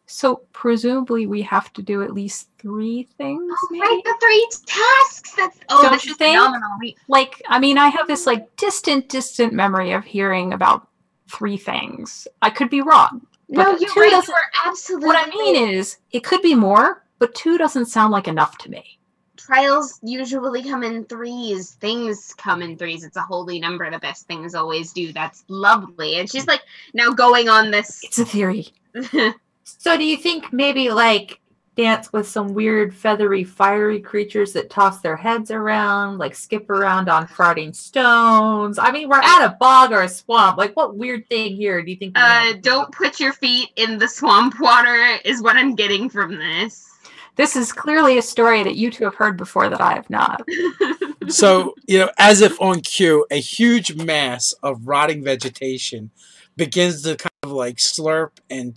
So, presumably we have to do at least 3 things, maybe? Right, the 3 tasks! Don't you think? Phenomenal. Like, I mean, I have this, like, distant memory of hearing about 3 things. I could be wrong. No, you're right. You are absolutely What I mean is, it could be more, but 2 doesn't sound like enough to me. Trials usually come in 3s. Things come in 3s. It's a holy number. The best things always do. That's lovely. And she's like, now going on this. It's a theory. So do you think maybe like dance with some weird feathery fiery creatures that toss their heads around, like skip around on farting stones? I mean, we're at a bog or a swamp. Like, what weird thing here do you think? Don't put your feet in the swamp water is what I'm getting from this. This is clearly a story that you 2 have heard before that I have not. So, as if on cue, a huge mass of rotting vegetation begins to kind of like slurp and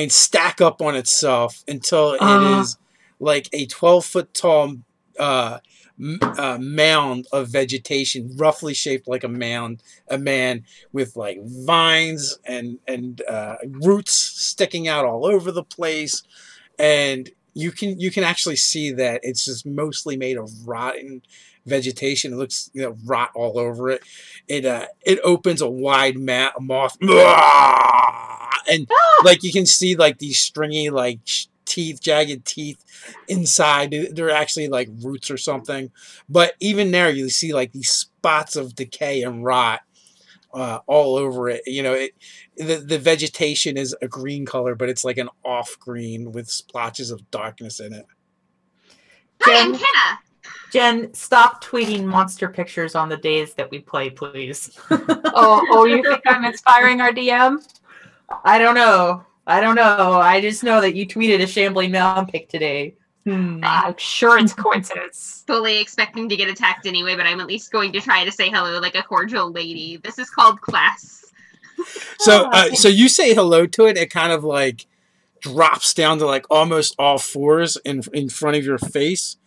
stack up on itself until it is like a 12-foot tall mound of vegetation, roughly shaped like a man with like vines and roots sticking out all over the place, and you can actually see that it's just mostly made of rotten vegetation. It looks rot all over it. It opens a wide mouth, and like you can see like these stringy like teeth, jagged teeth inside. They're actually like roots or something. But even there, you see like these spots of decay and rot all over it. The vegetation is a green color, but it's like an off green with splotches of darkness in it. Hi, I'm Kenna. Jen, stop tweeting monster pictures on the days that we play, please. You think I'm inspiring our DM? I don't know. I just know that you tweeted a shambling mound pic today. I'm sure it's a coincidence. Fully expecting to get attacked anyway, but I'm at least going to try to say hello like a cordial lady. This is called class. So you say hello to it. It kind of like drops down to like almost all fours in front of your face.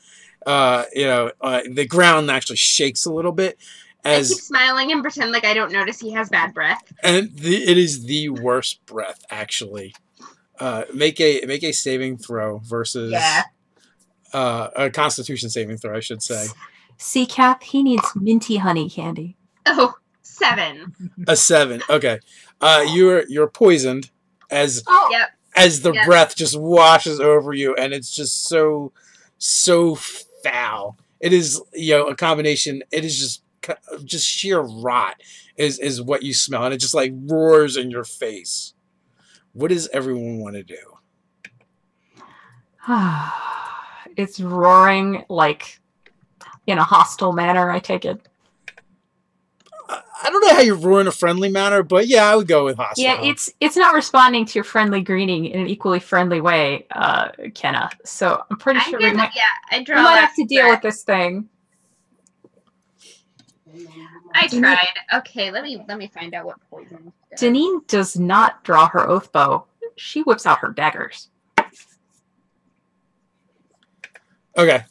The ground actually shakes a little bit. I keep smiling and pretend like I don't notice he has bad breath. And it is the worst breath, actually. Make a saving throw versus a Constitution saving throw, I should say. See, Kath, he needs minty honey candy. Oh, 7. A 7. Okay. You're poisoned as the breath just washes over you, and it's just so foul. It is a combination. It is just sheer rot is what you smell, and it just like roars in your face. What does everyone want to do? It's roaring like in a hostile manner, I take it. I don't know how you roar in a friendly manner, but yeah, I would go with hostile. Yeah, it's not responding to your friendly greeting in an equally friendly way, Kenna. So I'm pretty sure we might have to deal with this thing. I tried. Okay, let me find out what poison. Deneen does not draw her oath bow. She whips out her daggers. Okay.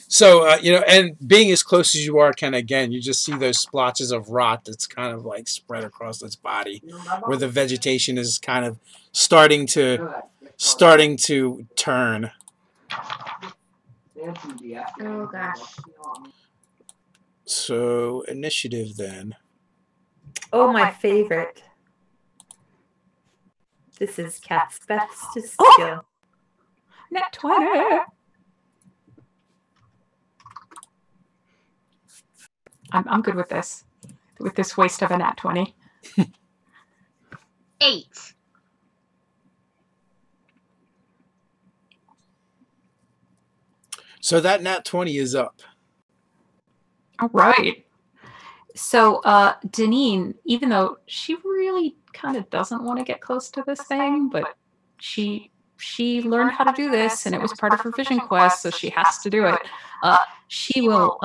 So, and being as close as you are, Ken, again, you just see those splotches of rot that's kind of like spread across its body, where the vegetation is kind of starting to turn. Oh gosh. So, initiative then. Oh, my favorite. This is Cat's best skill. Oh! Nat 20. I'm good with this. With this waste of a nat 20. 8. So that nat 20 is up. All right. So, Deneen, even though she really kind of doesn't want to get close to this thing, but she learned how to do this, and it was part of her vision quest, so she has to do it. She will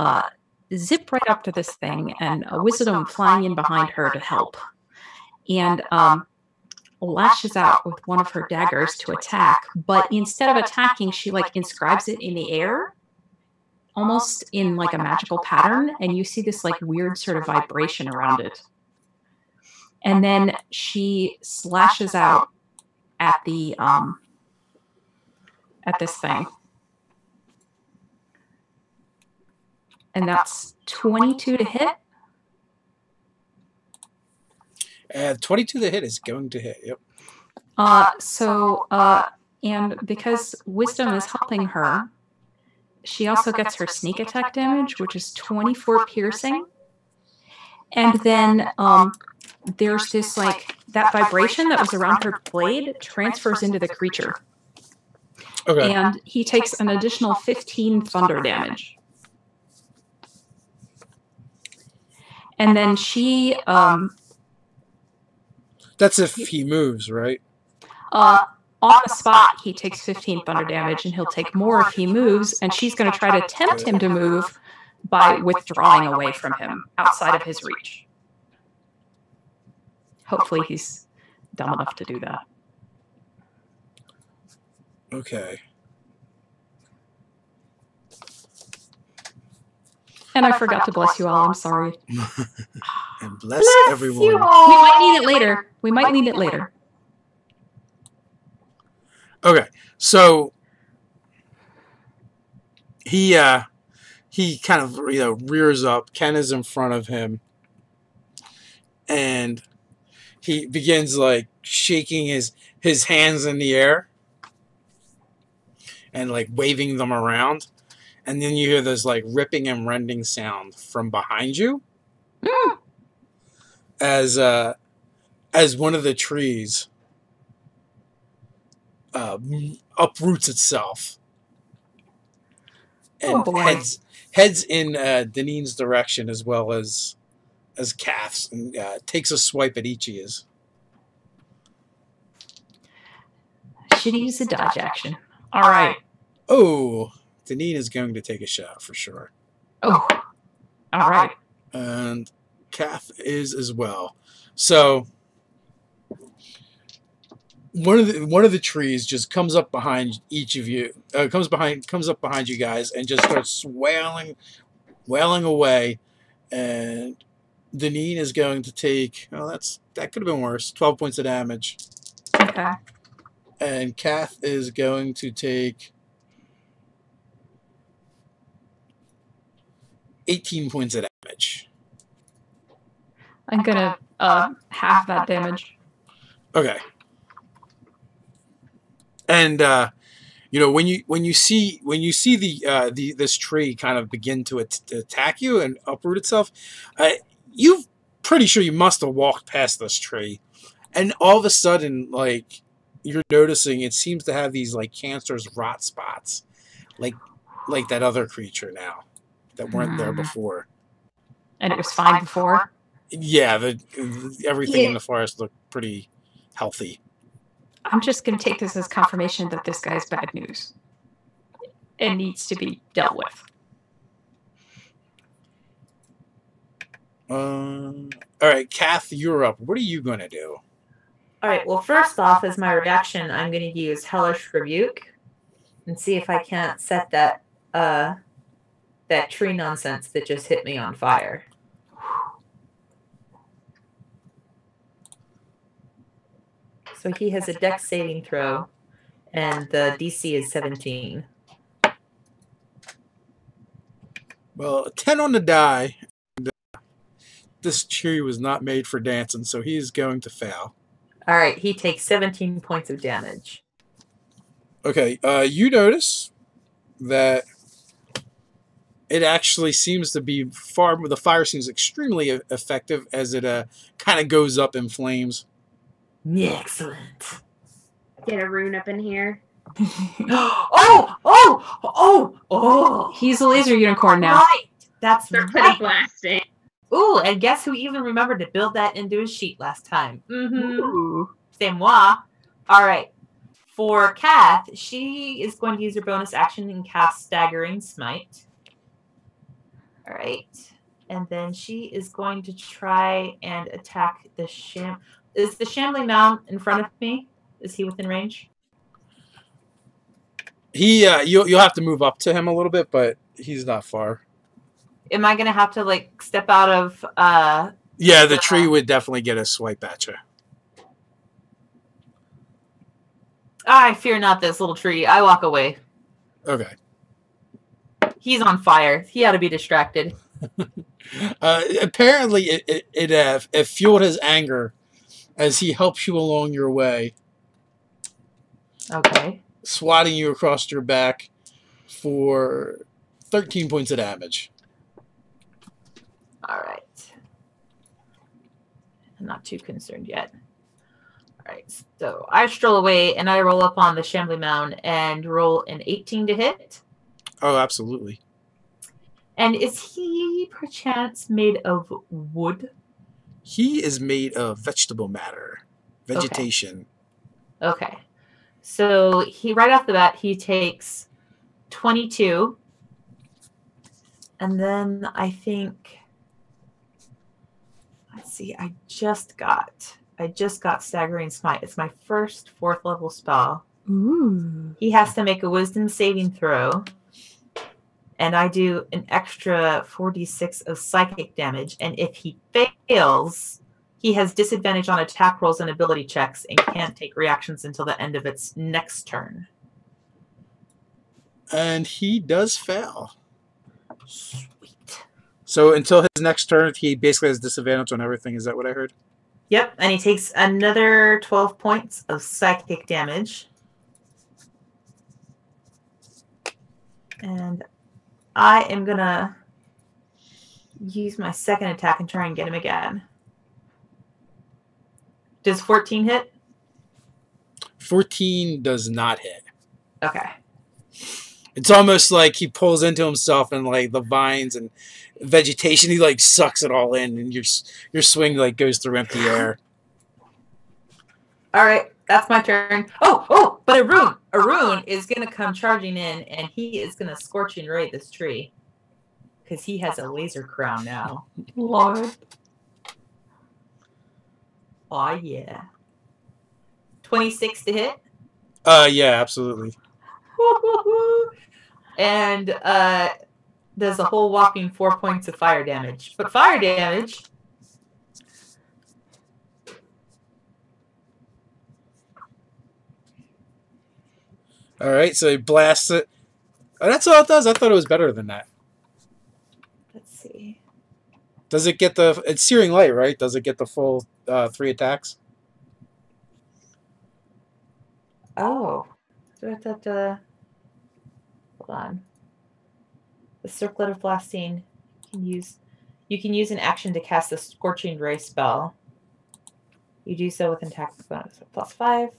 zip right up to this thing, and a wisdom flying in behind her to help, and lashes out with one of her daggers to attack. But instead of attacking, she like inscribes it in the air, almost in like a magical pattern, and you see this like weird sort of vibration around it. And then she slashes out at the at this thing. And that's 22 to hit. 22 to hit is going to hit. Yep. And because wisdom is helping her, she also gets her sneak attack damage, which is 24 piercing. And then there's this like that vibration that was around her blade transfers into the creature. Okay. And he takes an additional 15 thunder damage. And then she that's if he moves, right? On the spot, he takes 15 thunder damage, and he'll take more if he moves, and she's going to try to tempt him to move by withdrawing away from him outside of his reach. Hopefully he's dumb enough to do that. Okay. And I forgot to bless you all. I'm sorry. And bless everyone. We might need it later. We might need it later. Okay, so he kind of rears up. Ken is in front of him, and he begins like shaking his hands in the air and like waving them around, and then you hear this like ripping and rending sound from behind you as one of the trees uproots itself and heads in Deneen's direction as well as Kath's, and takes a swipe at each of you. Should use a dodge action. All right. Oh, Deneen is going to take a shot for sure. Oh, all right. And Kath is as well. So one of the trees just comes up behind each of you. Comes up behind you guys and just starts wailing away. And Deneen is going to take. Oh, that could have been worse. 12 points of damage. Okay. And Kath is going to take 18 points of damage. I'm gonna half that damage. Okay. And when you see this tree kind of begin to attack you and uproot itself, you're pretty sure you must have walked past this tree, and all of a sudden, like, you're noticing it seems to have these like cancerous rot spots, like that other creature now that weren't there before. And it was fine before. Yeah, everything in the forest looked pretty healthy. I'm just going to take this as confirmation that this guy's bad news. It needs to be dealt with. All right, Kath, you're up. What are you going to do? All right, well, first off, as my reaction, I'm going to use Hellish Rebuke and see if I can't set that that tree nonsense that just hit me on fire. So he has a dex saving throw, and the DC is 17. Well, a 10 on the die. And, this tree was not made for dancing, so he's going to fail. All right, he takes 17 points of damage. Okay, you notice that it actually seems to be the fire seems extremely effective as it kind of goes up in flames. Excellent. Get a rune up in here. Oh! He's a laser unicorn now. Right. That's They're pretty right. blasting. Ooh, and guess who even remembered to build that into his sheet last time? Ooh. C'est moi. All right. For Kath, she is going to use her bonus action and cast Staggering Smite. All right. And then she is going to try and attack the Is the shambling mound in front of me? Is he within range? You'll have to move up to him a little bit, but he's not far. Am I going to have to, like, step out of... Yeah, the tree would definitely get a swipe at you. I fear not this little tree. I walk away. Okay. He's on fire. He ought to be distracted. Apparently, it fueled his anger as he helps you along your way, Okay. swatting you across your back for 13 points of damage. All right. I'm not too concerned yet. All right. So I stroll away and I roll up on the shambling mound and roll an 18 to hit. Oh, absolutely. And is he perchance made of wood? He is made of vegetable matter, vegetation. Okay. So he right off the bat he takes 22. And then I think, let's see, I just got Staggering Smite. It's my first 4th level spell. Ooh. He has to make a wisdom saving throw. And I do an extra 4d6 of psychic damage. And if he fails, he has disadvantage on attack rolls and ability checks and can't take reactions until the end of its next turn. And he does fail. Sweet. So until his next turn, he basically has disadvantage on everything. Is that what I heard? Yep, and he takes another 12 points of psychic damage. And I am going to use my second attack and try and get him again. Does 14 hit? 14 does not hit. Okay. It's almost like he pulls into himself and like the vines and vegetation, he like sucks it all in and your swing like goes through empty air. All right, that's my turn. Oh, but Arun is going to come charging in and he is going to scorching ray this tree because he has a laser crown now. Lord. Oh yeah. 26 to hit. Yeah, absolutely. And does a whole whopping 4 points of fire damage. But fire damage. All right, so he blasts it. Oh, that's all it does. I thought it was better than that. Let's see. Does it get it's Searing Light, right? Does it get the full 3 attacks? Oh. Hold on. The Circlet of Blasting. You can use an action to cast the Scorching Ray spell. You do so with an attack bonus of +5.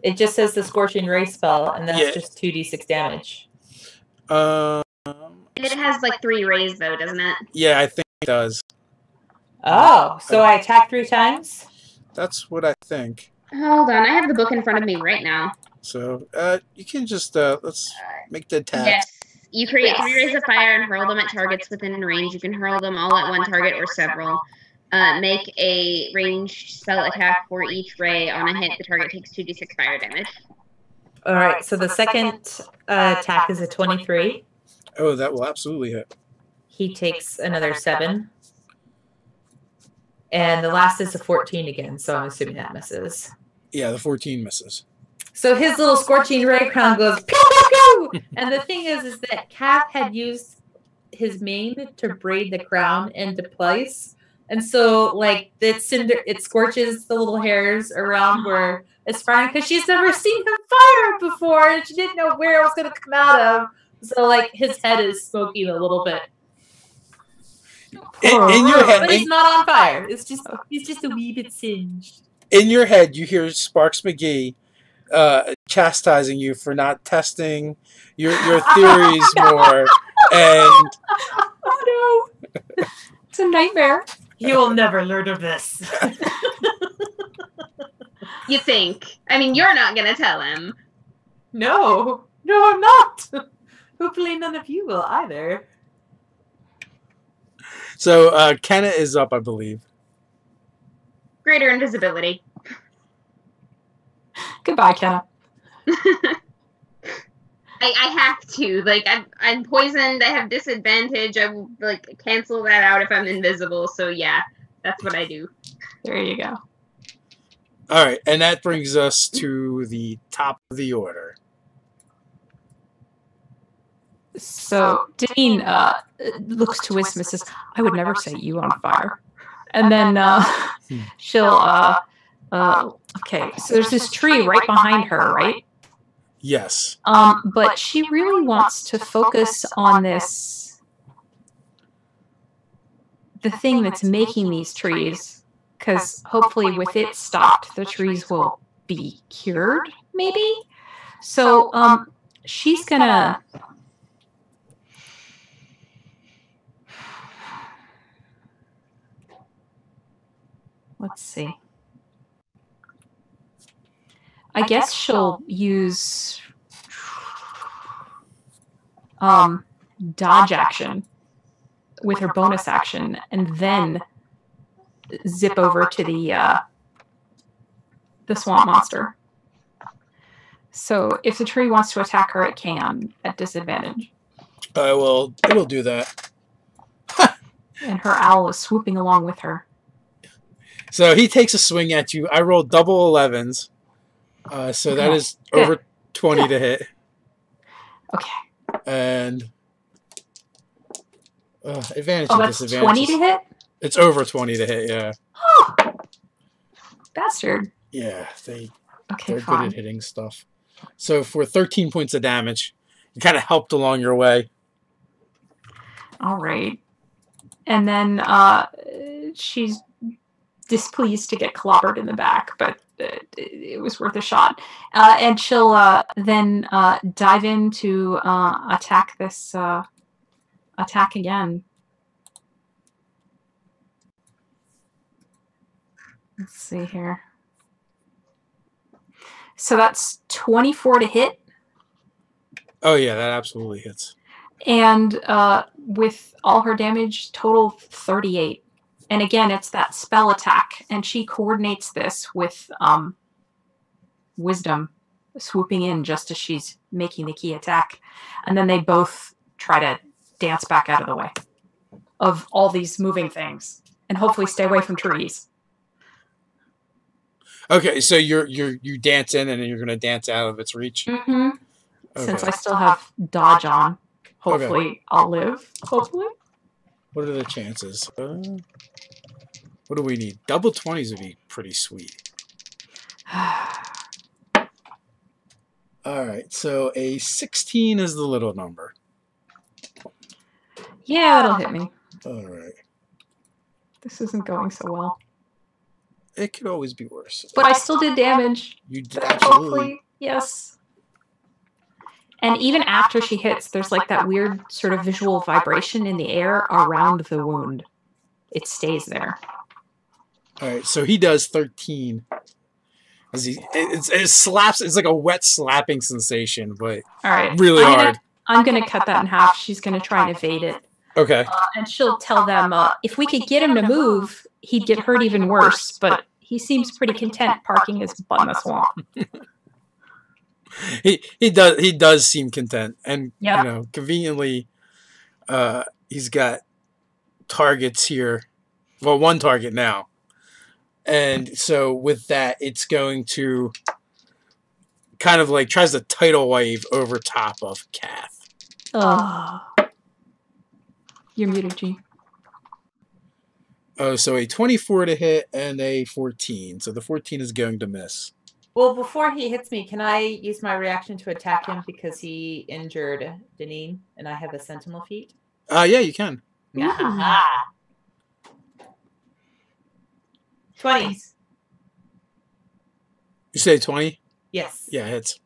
It just says the Scorching Ray spell, and that's just 2d6 damage. It has like 3 rays though, doesn't it? Yeah, I think it does. Oh, so I attack 3 times? That's what I think. Hold on, I have the book in front of me right now. So you can just let's make the attack. Yes. You create 3 rays of fire and hurl them at targets within range. You can hurl them all at one target or several. Make a ranged spell attack for each ray. On a hit, the target takes 2d6 fire damage. All right, so the second attack is a 23. Oh, that will absolutely hit. He takes another 7. And the last is a 14 again, so I'm assuming that misses. Yeah, the 14 misses. So his little scorching ray crown goes pew pew pew! And the thing is that Kath had used his mane to braid the crown into place. And so, like, it scorches the little hairs around where it's firing because she's never seen him fire before and she didn't know where it was going to come out of. So, like, his head is smoking a little bit. In your head, but he's not on fire. He's just a wee bit singed. In your head, you hear Sparks McGee chastising you for not testing your theories more. And oh no, it's a nightmare. He will never learn of this. You think? I mean, you're not gonna tell him. No, I'm not. Hopefully, none of you will either. so Kenna is up, I believe. Greater invisibility. Goodbye, Kenna. I have to. Like, I'm poisoned. I have disadvantage. I will, like, cancel that out if I'm invisible. So, yeah, that's what I do. There you go. All right, and that brings us to the top of the order. So Dean looks to Wisdom and says, I would never set you on fire. And then she'll, okay, so there's this tree right behind her, right? Yes. But she really wants to focus on the thing that's making these trees, because hopefully with it stopped, the trees will be cured, maybe? So she's gonna... Let's see. I guess she'll use dodge action with her bonus action and then zip over to the swamp monster. So if the tree wants to attack her, it can at disadvantage. It will do that. And her owl is swooping along with her. So he takes a swing at you. I rolled double 11s. So that is over 20 to hit. Okay. And advantage Oh, and that's disadvantage. 20 to hit? It's over 20 to hit, yeah. Oh! Bastard. Yeah, they're Okay, good fine. at hitting stuff. So for 13 points of damage, you kind of helped along your way. All right. And then she's displeased to get clobbered in the back, but it was worth a shot. And she'll then dive in to attack this attack again. Let's see here. So that's 24 to hit. Oh, yeah, that absolutely hits. And with all her damage, total 38. And again, it's that spell attack. And she coordinates this with Wisdom swooping in just as she's making the key attack. And then they both try to dance back out of the way of all these moving things. And hopefully stay away from trees. Okay, so you dance in and then you're going to dance out of its reach? Mm-hmm. Okay. Since I still have dodge on. Hopefully I'll live. Hopefully. What are the chances? What do we need? Double 20s would be pretty sweet. Alright, so a 16 is the little number. Yeah, that'll hit me. Alright. This isn't going so well. It could always be worse. But I still did damage. You did absolutely. Hopefully, yes. And even after she hits, there's like that weird sort of visual vibration in the air around the wound. It stays there. Alright, so he does 13. It slaps, it's like a wet slapping sensation, but All right. really hard. I'm going to cut that in half. She's going to try and evade it. Okay. And she'll tell them, if we could get him to move, he'd get hurt even worse, but he seems pretty content parking his butt in the swamp. He does seem content, and Yep. you know, conveniently, he's got targets here. Well, one target now, and so with that, it's going to kind of like tries to tidal wave over top of Kath. Oh. You're muted, G. Oh, so a 24 to hit and a 14. So the 14 is going to miss. Well, before he hits me, can I use my reaction to attack him because he injured Deneen and I have a sentinel feat? Yeah, you can. Yeah. 20. You say 20? Yes. Yeah, hits.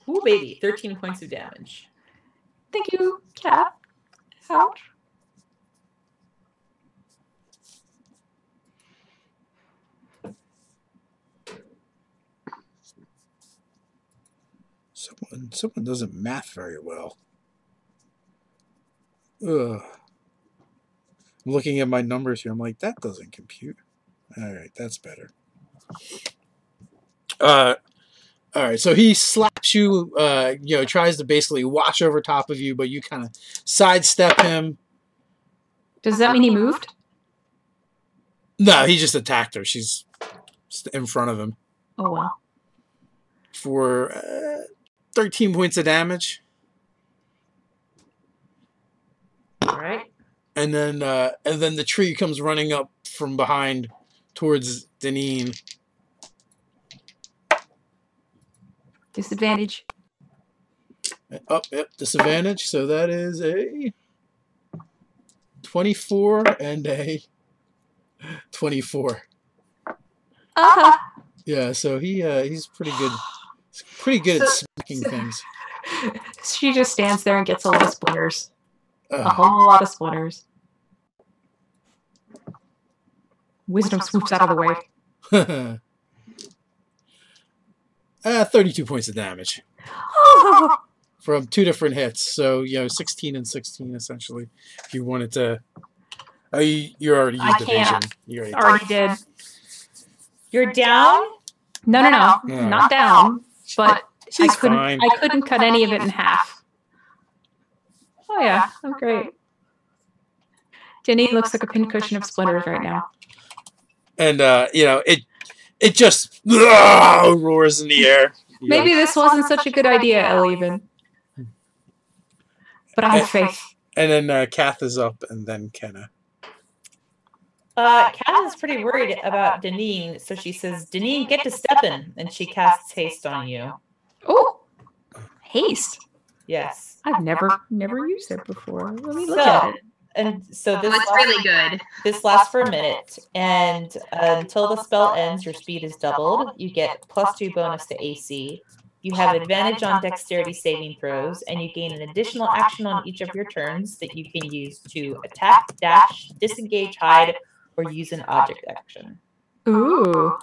Ooh, baby. 13 points of damage. Thank you, Cat. Ouch. Someone doesn't math very well. Ugh. I'm looking at my numbers here. I'm like, that doesn't compute. All right, that's better. All right, so he slaps you, you know, tries to basically watch over top of you, but you kind of sidestep him. Does that mean he moved? No, he just attacked her. She's in front of him Oh, well. for 13 points of damage. All right. And then the tree comes running up from behind towards Deneen. Disadvantage. Oh, yep, disadvantage. So that is a 24 and a 24. Uh-huh. Yeah, so he's pretty good. He's pretty good at smacking things. She just stands there and gets a lot of splinters. A whole lot of splinters. Wisdom swoops out of the way. 32 points of damage Oh. from 2 different hits. So, you know, 16 and 16 essentially. If you wanted to, oh, you already used I can't. division. You Already did. You're down? No, Yeah. not down. But She's fine. I couldn't cut any of it in half. Oh yeah, I'm great. Deneen looks like a pincushion of splinters right now. And you know, it just roars in the air. Maybe this wasn't such a good idea, Eleven. But I have faith. And then Kath is up, and then Kenna. Kat is pretty worried about Deneen, so she says, Deneen, get to stepping, and she casts haste on you. Oh, haste. Yes. I've never used it before. Let me look at it. And so this That's really good. This lasts for a minute, and until the spell ends, your speed is doubled. You get +2 bonus to AC. You have advantage on dexterity saving throws, and you gain an additional action on each of your turns that you can use to attack, dash, disengage, hide, or use an object action. Ooh.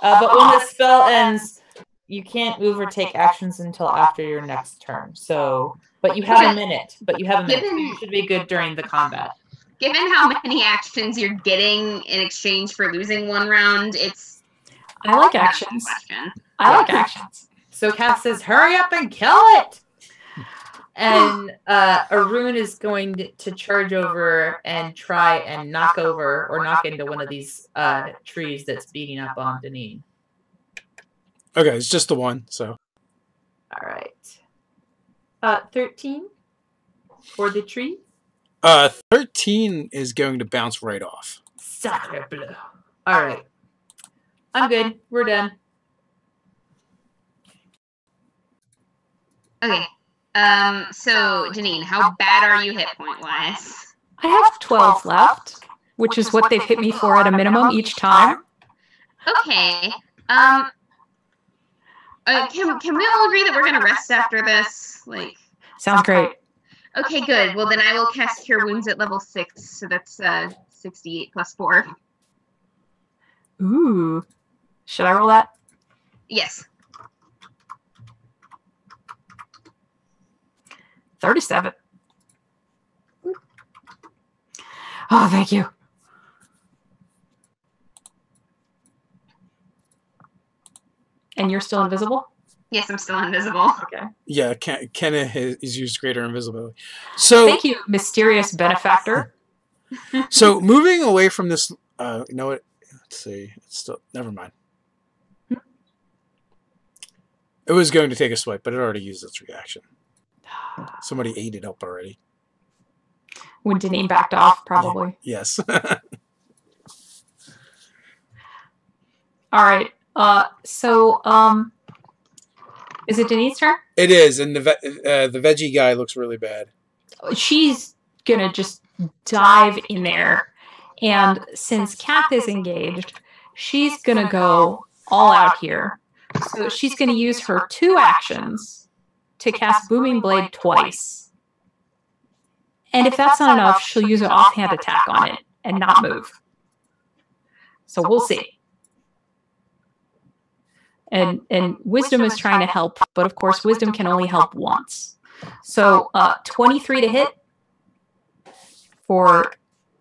But when the spell ends, you can't move or take actions until after your next turn. So, but you have a minute. You should be good during the combat. Given how many actions you're getting in exchange for losing one round, it's... I like actions. Question. I like actions. So Kath says, hurry up and kill it! And Arun is going to charge over and try and knock over or knock into one of these trees that's beating up on Deneen. Okay, it's just the one, so. All right. 13 for the tree. 13 is going to bounce right off. Sacre bleu. All right. I'm good. We're done. Okay. So, Janine, how bad are you hit point-wise? I have 12 left, which is what they've hit me for at a minimum each time. Okay. Can we all agree that we're gonna rest after this? Like, Sounds great. okay, good. Well, then I will cast Cure Wounds at level 6, so that's 68 plus 4. Ooh. Should I roll that? Yes. 37. Oh, thank you. And you're still invisible? Yes, I'm still invisible. Okay. Yeah, Kenna has used greater invisibility. So thank you, mysterious benefactor. So moving away from this, you know what? Let's see. It's still never mind. It was going to take a swipe, but it already used its reaction. Somebody ate it up already. When Deneen backed off, probably. Yes. All right. So, is it Deneen's turn? It is, and the veggie guy looks really bad. She's gonna just dive in there, and since Kath is engaged, she's gonna go all out here. So she's gonna use her 2 actions to cast Booming Blade twice. And if that's not enough, she'll use an offhand attack on it and not move. So we'll see. And Wisdom is trying to help, but of course Wisdom can only help once. So 23 to hit for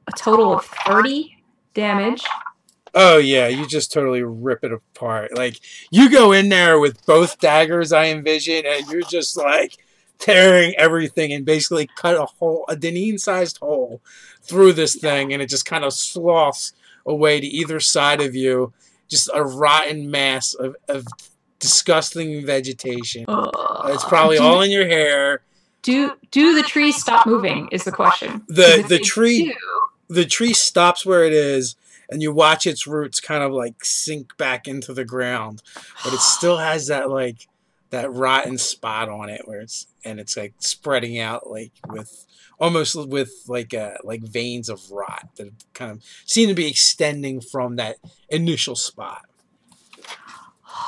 a total of 30 damage. Oh yeah, you just totally rip it apart. Like, you go in there with both daggers, I envision, and you're just like tearing everything and basically cut a Deneen-sized hole through this thing, and it just kind of sloughs away to either side of you. Just a rotten mass of disgusting vegetation. It's probably all in your hair. Do the trees stop moving is the question. The tree stops where it is, and you watch its roots kind of like sink back into the ground, but it still has that like that rotten spot on it where it's like spreading out like with almost with like veins of rot that kind of seem to be extending from that initial spot.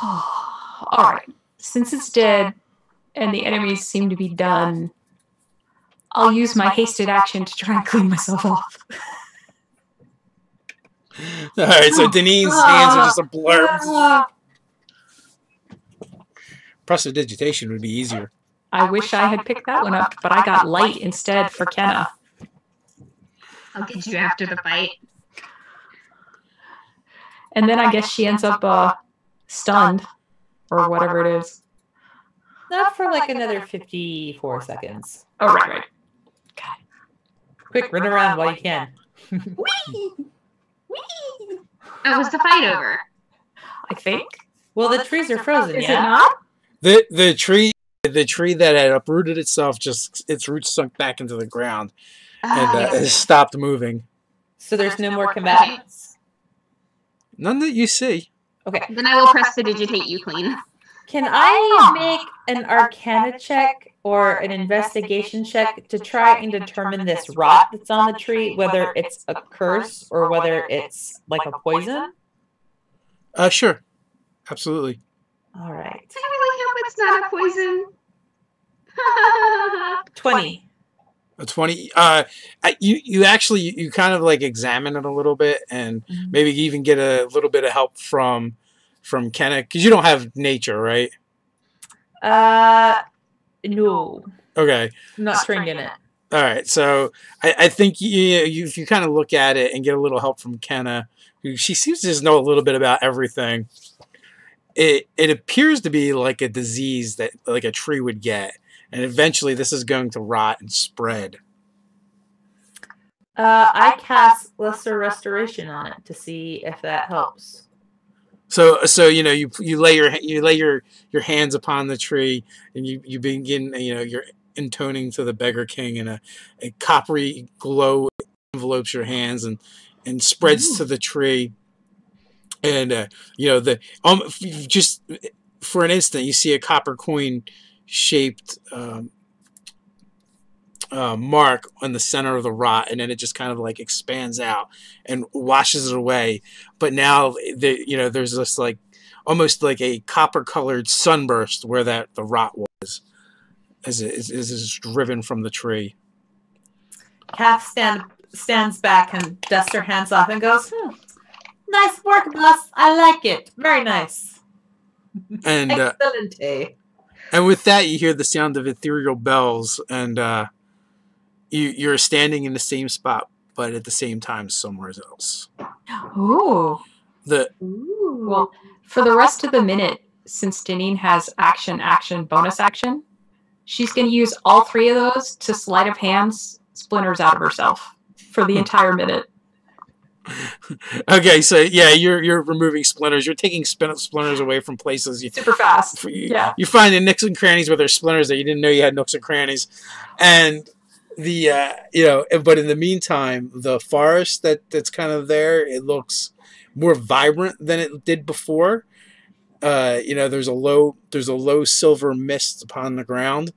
All right, since it's dead and the enemies seem to be done, I'll use my hasted action to try and clean myself off. All right, so Deneen's hands are just a blur. Prestidigitation would be easier. I wish I had picked that one up, but I got light instead for Kenna. I'll get you after the fight. And then I guess she ends up stunned, or whatever it is. Not for like another 54 seconds. Oh, right. God. Quick, run around while you can. Whee! Oh, was the fight over? I think. Well, the trees are frozen, Is yeah? it not? The tree that had uprooted itself, just its roots sunk back into the ground and it stopped moving. So there's no more combatants? None that you see. Okay. Then I will prestidigitate you clean. Can I make an Arcana check or an investigation check to try and determine this rot that's on the tree, whether it's a curse or whether it's like a poison? Sure. Absolutely. All right. I really hope it's not a poison. 20. A 20. You actually kind of like examine it a little bit and maybe even get a little bit of help from Kenna, because you don't have nature, right? No. Okay. I'm not trained in it. All right. So I think if you kind of look at it and get a little help from Kenna, who she seems to just know a little bit about everything. It appears to be like a disease that like a tree would get, and eventually this is going to rot and spread. I cast Lesser Restoration on it to see if that helps. So you lay your hands upon the tree and you begin you're intoning to the Beggar King, and a coppery glow envelopes your hands and spreads to the tree. And just for an instant, you see a copper coin shaped mark on the center of the rot, and then it just kind of like expands out and washes it away. But now there's this like almost like a copper colored sunburst where the rot was as it is driven from the tree. Kath stands back and dusts her hands off and goes, nice work, boss. I like it. Very nice. And excellent. And with that, you hear the sound of ethereal bells, and you're standing in the same spot, but at the same time somewhere else. Ooh. Well, for the rest of the minute, since Deneen has action, action, bonus action, she's going to use all 3 of those to sleight of hands splinters out of herself for the entire minute. Okay, so yeah, you're removing splinters. You're taking splinters away from places. Super fast. Yeah. You find the nooks and crannies where there's splinters that you didn't know you had nooks and crannies, and the but in the meantime, the forest that's kind of there, it looks more vibrant than it did before. There's a low silver mist upon the ground,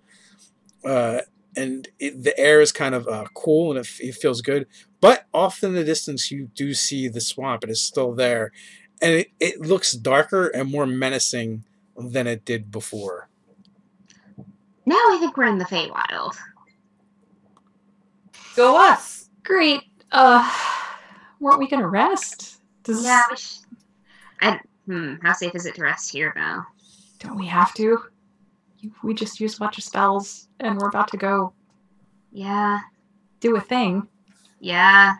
and the air is kind of cool and it feels good. But off in the distance, you do see the swamp. It is still there, and it looks darker and more menacing than it did before. Now I think we're in the Feywild. Go us. Great. Weren't we gonna rest? Yeah. How safe is it to rest here now? Don't we have to? We just used a bunch of spells, and we're about to go. Yeah. Do a thing. Yeah,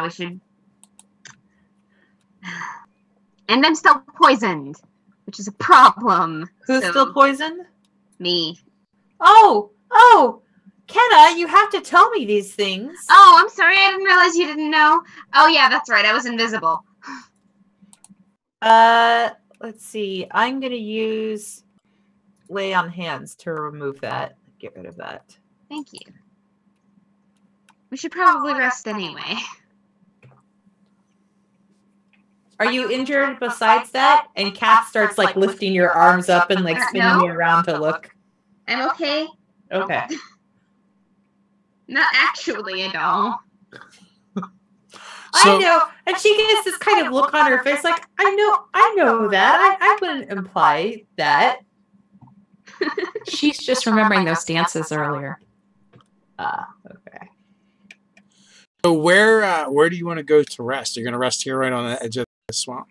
we should. And I'm still poisoned, which is a problem. Who's still poisoned? Me. Oh, Kenna, you have to tell me these things. Oh, I'm sorry, I didn't realize you didn't know. Oh yeah, that's right, I was invisible. Let's see. I'm gonna use lay on hands to remove that. Get rid of that. Thank you. We should probably rest anyway. Are you injured besides that? And Kath starts like lifting your arms up and like spinning you around to look. I'm okay. Okay. Not actually at all. I know. And she gets this kind of look on her face like, I know that. I wouldn't imply that. She's just remembering those dances earlier. Okay. So where do you want to go to rest? You're going to rest here right on the edge of the swamp?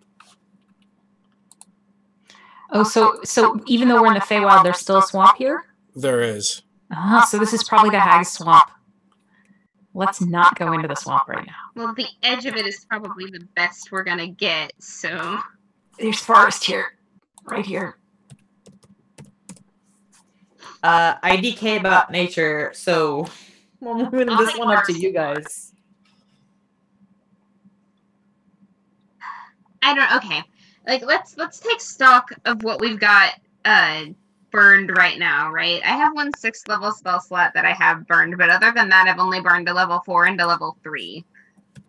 Oh, so even though we're in the Feywild, there's still a swamp here? There is. So this is probably the Hag's Swamp. Let's not go into the swamp right now. Well, the edge of it is probably the best we're gonna get, so... There's forest here. Right here. IDK about nature, so... We're moving this one up to you guys. Okay. Like, let's take stock of what we've got, burned right now, right? I have 1 6th level spell slot that I have burned, but other than that, I've only burned to level 4 and to level 3.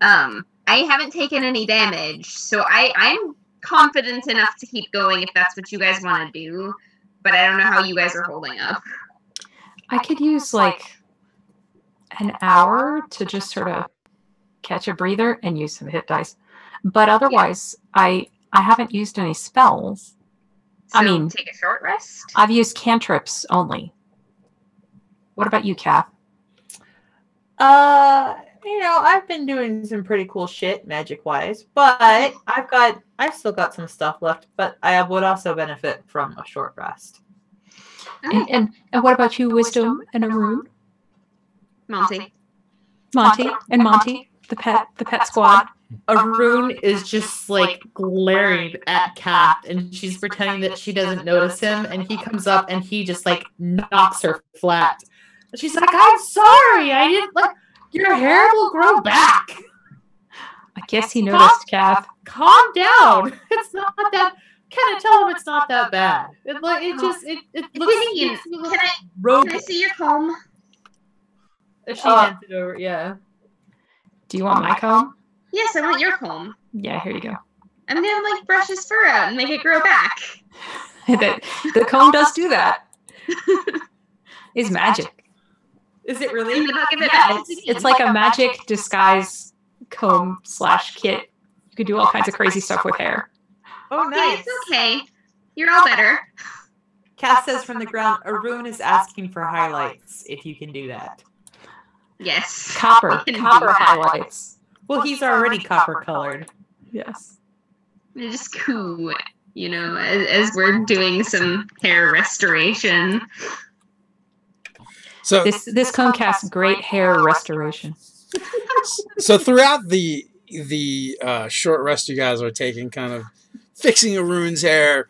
I haven't taken any damage, so I'm confident enough to keep going if that's what you guys want to do, but I don't know how you guys are holding up. I could use, like, an hour to just sort of catch a breather and use some hit dice. But otherwise, I haven't used any spells. So I mean, take a short rest? I've used cantrips only. What about you, Kath? I've been doing some pretty cool shit magic-wise, but I've still got some stuff left, but I would also benefit from a short rest. And what about you, Wisdom and Arun? Monty, the pet squad. Arun is just like glaring at Kath, and she's pretending that she doesn't notice him, and he comes up and he just like knocks her flat. And she's like, I'm sorry, I didn't like your hair will grow back. I guess he noticed, Kath. Calm down. It's not that. Can I tell him it's not that bad? It looks. Can I see your comb? She hands it over. Yeah. Do you want my comb? Yes, I want your comb. Yeah, here you go. I'm gonna like brush his fur out and make it grow back. The comb does do that. It's magic. Is it really? Yeah, it's like a magic disguise comb / kit. You could do all kinds of crazy stuff with hair. Oh, nice. Yeah, it's okay. You're all better. Cass says from the ground, Arun is asking for highlights, if you can do that. Yes. Copper highlights. Well, he's already copper colored. Yes. It's just cool, as we're doing some hair restoration. So this comb casts great hair restoration. So throughout the short rest you guys are taking, kind of fixing Arun's hair,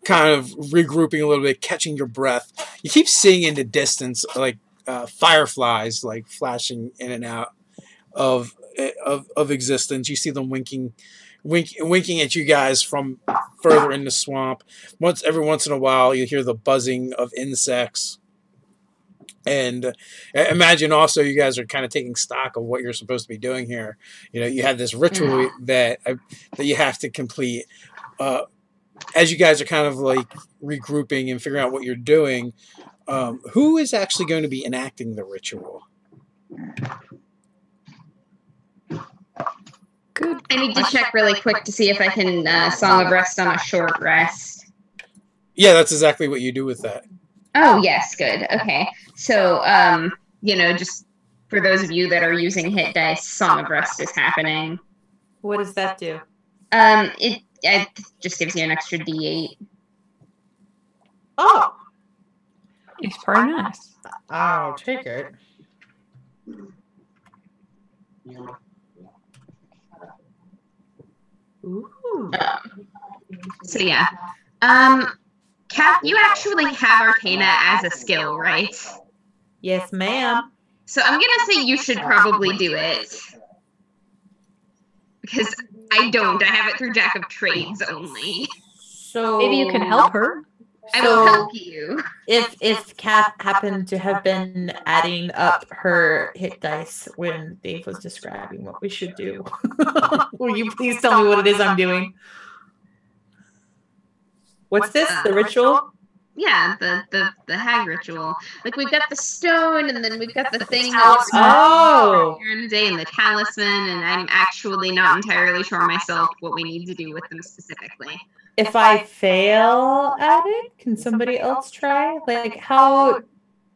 kind of regrouping a little bit, catching your breath. You keep seeing in the distance like fireflies like flashing in and out of existence. You see them winking at you guys from further in the swamp. Every once in a while, you hear the buzzing of insects. And imagine also you guys are kind of taking stock of what you're supposed to be doing here. You know, you have this ritual that you have to complete. As you guys are kind of like regrouping and figuring out what you're doing, who is actually going to be enacting the ritual? Good. I need to check really quick to see if I can Song of Rest on a short rest. Yeah, that's exactly what you do with that. Oh, yes, good. Okay. So, you know, just for those of you that are using hit dice, Song of Rest is happening. What does that do? It just gives you an extra D8. Oh, It's pretty nice. I'll take it. Ooh. So, yeah. Kat, you actually have Arcana as a skill, right? Yes, ma'am. So I'm gonna say you should probably do it. Because I don't. I have it through Jack of Trades only. So Maybe you can help her. I will help you. If Kat happened to have been adding up her hit dice when Dave was describing what we should do, will you please tell me what it is I'm doing? What's this? The ritual? Yeah, the hag ritual. Like we've got the stone, and then we've got the thing. Oh. During the day, and the talisman, and I'm actually not entirely sure myself what we need to do with them specifically. If I fail at it, can somebody else try? Like how,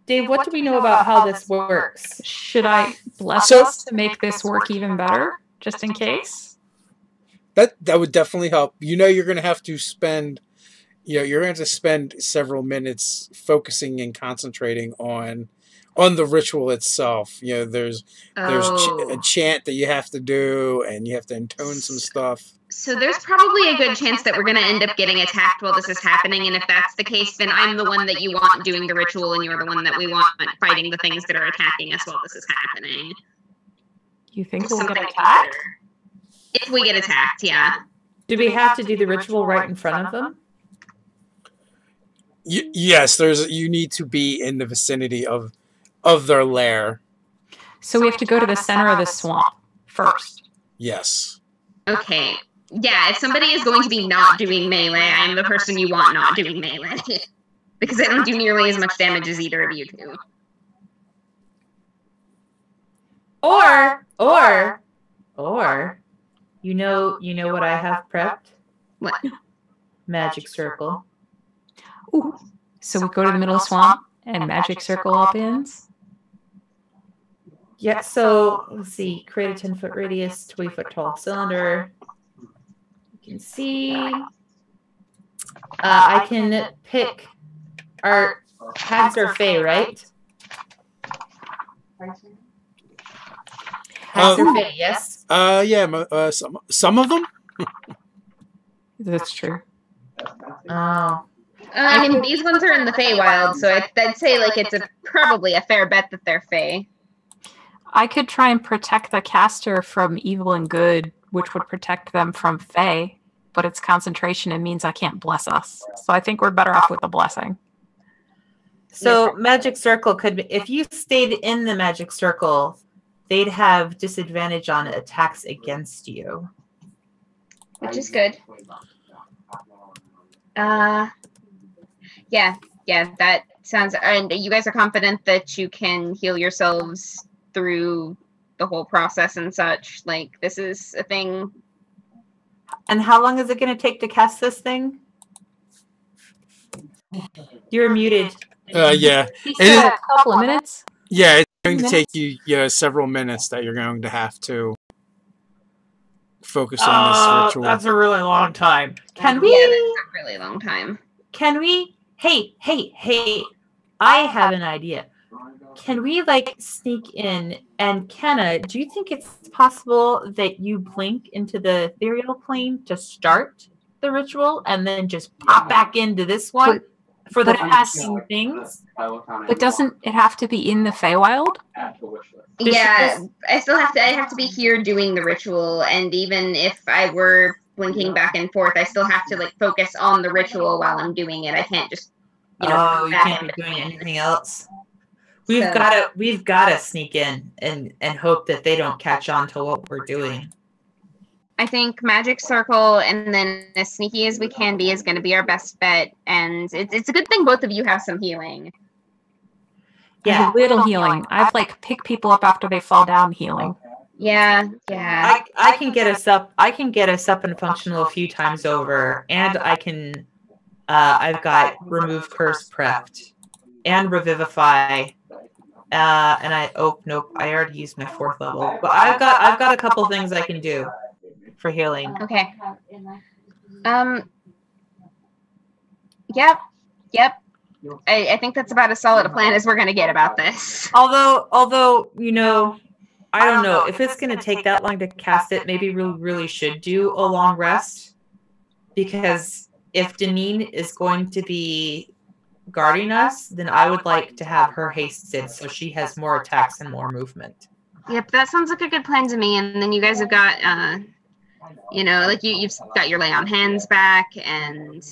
Dave, what do we know about how this works? Should I bless us to make this work even better, just in case? That would definitely help. You know, you're going to have to spend. You know, you're going to have to spend several minutes focusing and concentrating on the ritual itself. You know, there's a chant that you have to do, and you have to intone some stuff. So there's probably a good chance that we're going to end up getting attacked while this is happening, and if that's the case, then I'm the one that you want doing the ritual, and you're the one that we want fighting the things that are attacking us while this is happening. You think we'll get attacked? If we get attacked, yeah. Do we have to do the ritual right in front of them? Yes, you need to be in the vicinity of their lair. So we have to go to the center of the swamp first. Yes. Okay. Yeah, if somebody is going to be not doing melee, I am the person you want not doing melee. Because I don't do nearly as much damage as either of you do. Or you know what I have prepped? What? Magic circle. Ooh. So we go to the middle of the swamp and magic circle up ends. Yeah, so let's see. Create a 10-foot radius, 20-foot tall cylinder. You can see. I can pick our hags or fae, right? Hags or fae, yes? Yeah, some of them. That's true. Oh. I mean, these ones are in the Feywild, so I'd say like it's probably a fair bet that they're Fey. I could try and protect the caster from evil and good, which would protect them from Fey, but it's concentration and means I can't bless us. So I think we're better off with the blessing. So magic circle could be, if you stayed in the magic circle, they'd have disadvantage on attacks against you. Which is good. Yeah, that sounds... And you guys are confident that you can heal yourselves through the whole process and such? Like, this is a thing... And how long is it going to take to cast this thing? You're muted. Yeah. A couple of minutes? Yeah, it's going to take you several minutes that you're going to have to focus on this ritual. That's a really long time. Can we? Yeah, that's a really long time. Can we? Hey! I have an idea. Can we like sneak in? And Kenna, do you think it's possible that you blink into the ethereal plane to start the ritual and then just pop back into this one for the but it has- same things. But doesn't it have to be in the Feywild? Yeah, I have to be here doing the ritual, and even if I were blinking back and forth, I still have to like focus on the ritual while I'm doing it. I can't just You can't be doing anything else. We've So- got to sneak in and hope that they don't catch on to what we're doing. I think magic circle and then as sneaky as we can be is going to be our best bet, and it's a good thing both of you have some healing. Yeah, a little healing. I've like picked people up after they fall down healing. Yeah. I can get us up. I can get us up and functional a few times over, and I can. I've got remove curse prepped and revivify. And I nope, I already used my 4th level, but I've got a couple things I can do for healing. Okay. Yep. I think that's about as solid a plan as we're gonna get about this. Although I don't know if it's going to take that long to cast it. Maybe we really should do a long rest, because if Deneen is going to be guarding us, then I would like to have her hasted so she has more attacks and more movement. Yep, that sounds like a good plan to me. And then you guys have got, like you've got your lay on hands back, and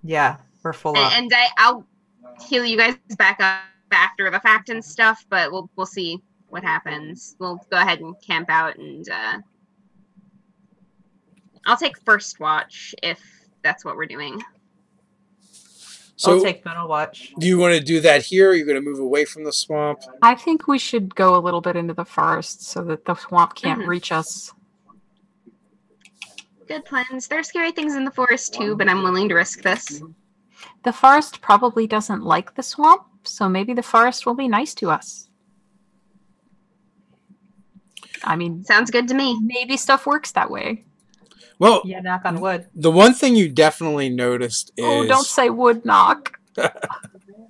Yeah, we're full up. and I'll heal you guys back up after the fact and stuff. But we'll see what happens. We'll go ahead and camp out, and I'll take first watch if that's what we're doing. So, I'll take mental watch. do you want to do that here? Or are you going to move away from the swamp? I think we should go a little bit into the forest so that the swamp can't Mhm. reach us. Good plans. There are scary things in the forest too, but I'm willing to risk this. The forest probably doesn't like the swamp, so maybe the forest will be nice to us. I mean, Sounds good to me. maybe stuff works that way. Well, Yeah, knock on wood. the one thing you definitely noticed is... Oh, don't say wood knock.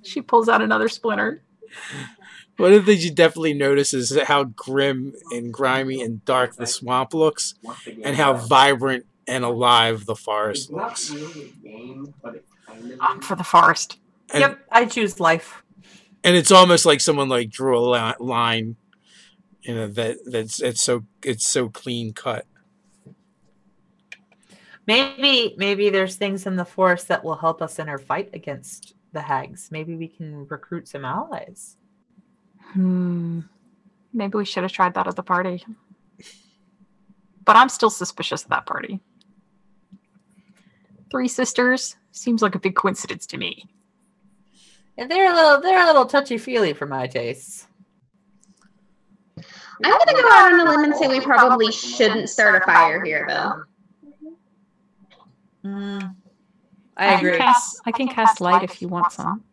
She pulls out another splinter. One of the things you definitely notice is how grim and grimy and dark the swamp looks, and how vibrant and alive the forest looks. I'm for the forest. And, Yep, I choose life. and it's almost like someone like drew a line, it's so clean cut. Maybe there's things in the forest that will help us in our fight against the hags. Maybe we can recruit some allies. Maybe we should have tried that at the party. But I'm still suspicious of that party. 3 sisters seems like a big coincidence to me. And they're a little touchy-feely for my tastes. I'm gonna go out on a limb and say we probably shouldn't start a fire here, though. I agree. I can cast light if you want some.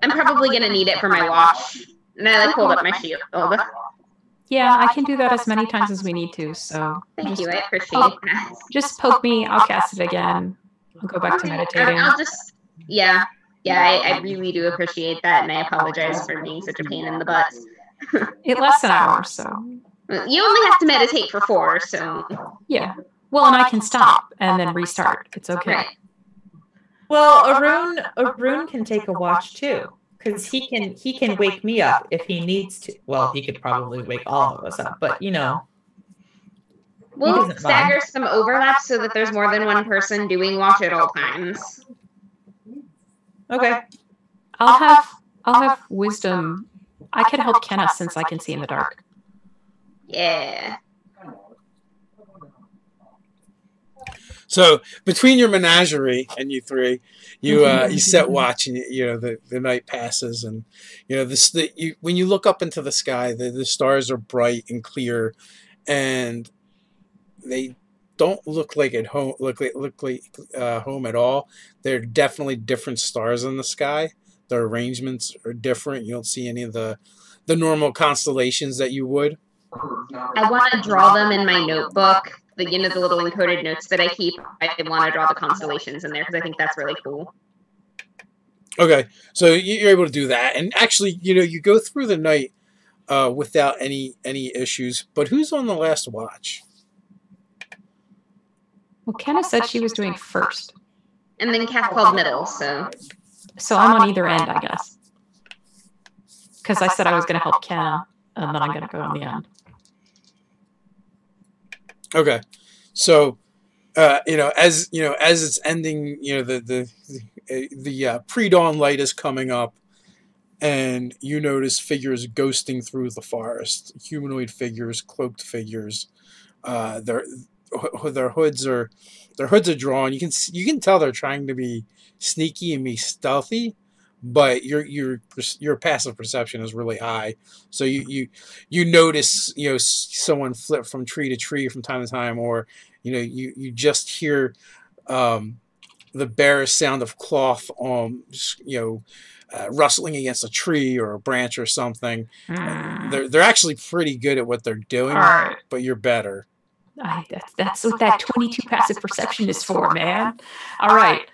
I'm probably gonna need it for my watch. And I hold up my shield. Yeah, I can do that as many times as we need to, so Thank you, I appreciate that. just poke me, I'll cast it again. I'll go back to meditating. I'll just, I really do appreciate that, and I apologize for being such a pain in the butt. It lasts an hour, so You only have to meditate for 4, so. yeah. Well, and I can stop and then restart. It's okay. Right. Well, Arun can take a watch too, because he can wake me up if he needs to. Well, he could probably wake all of us up, but We'll doesn't stagger some overlap so that there's more than one person doing watch at all times. Okay. I'll have wisdom. I could help Kenna since I can see in the dark. Yeah. So between your menagerie and you 3, you set watch, and the night passes, and when you look up into the sky, the stars are bright and clear, and they don't look like at home. Look like home at all. They're definitely different stars in the sky. The arrangements are different. You don't see any of the normal constellations that you would. I want to draw them in my notebook. The little encoded notes that I keep. I want to draw the constellations in there because I think that's really cool. Okay, so you're able to do that, and actually, you go through the night without any issues. But who's on the last watch? Well, Kenna said she was doing first. And then Kat called middle, so... So I'm on either end, I guess. Because I said I was going to help Kenna, and then I'm going to go on the end. Okay. So, as it's ending, the pre-dawn light is coming up, and you notice figures ghosting through the forest. Humanoid figures, cloaked figures. Their hoods are drawn. You can tell they're trying to be sneaky and be stealthy, but your passive perception is really high. So you notice someone flip from tree to tree from time to time, or you just hear the barest sound of cloth rustling against a tree or a branch or something. They're actually pretty good at what they're doing, Right. but you're better. That's what that 22 passive perception is for, man. All right.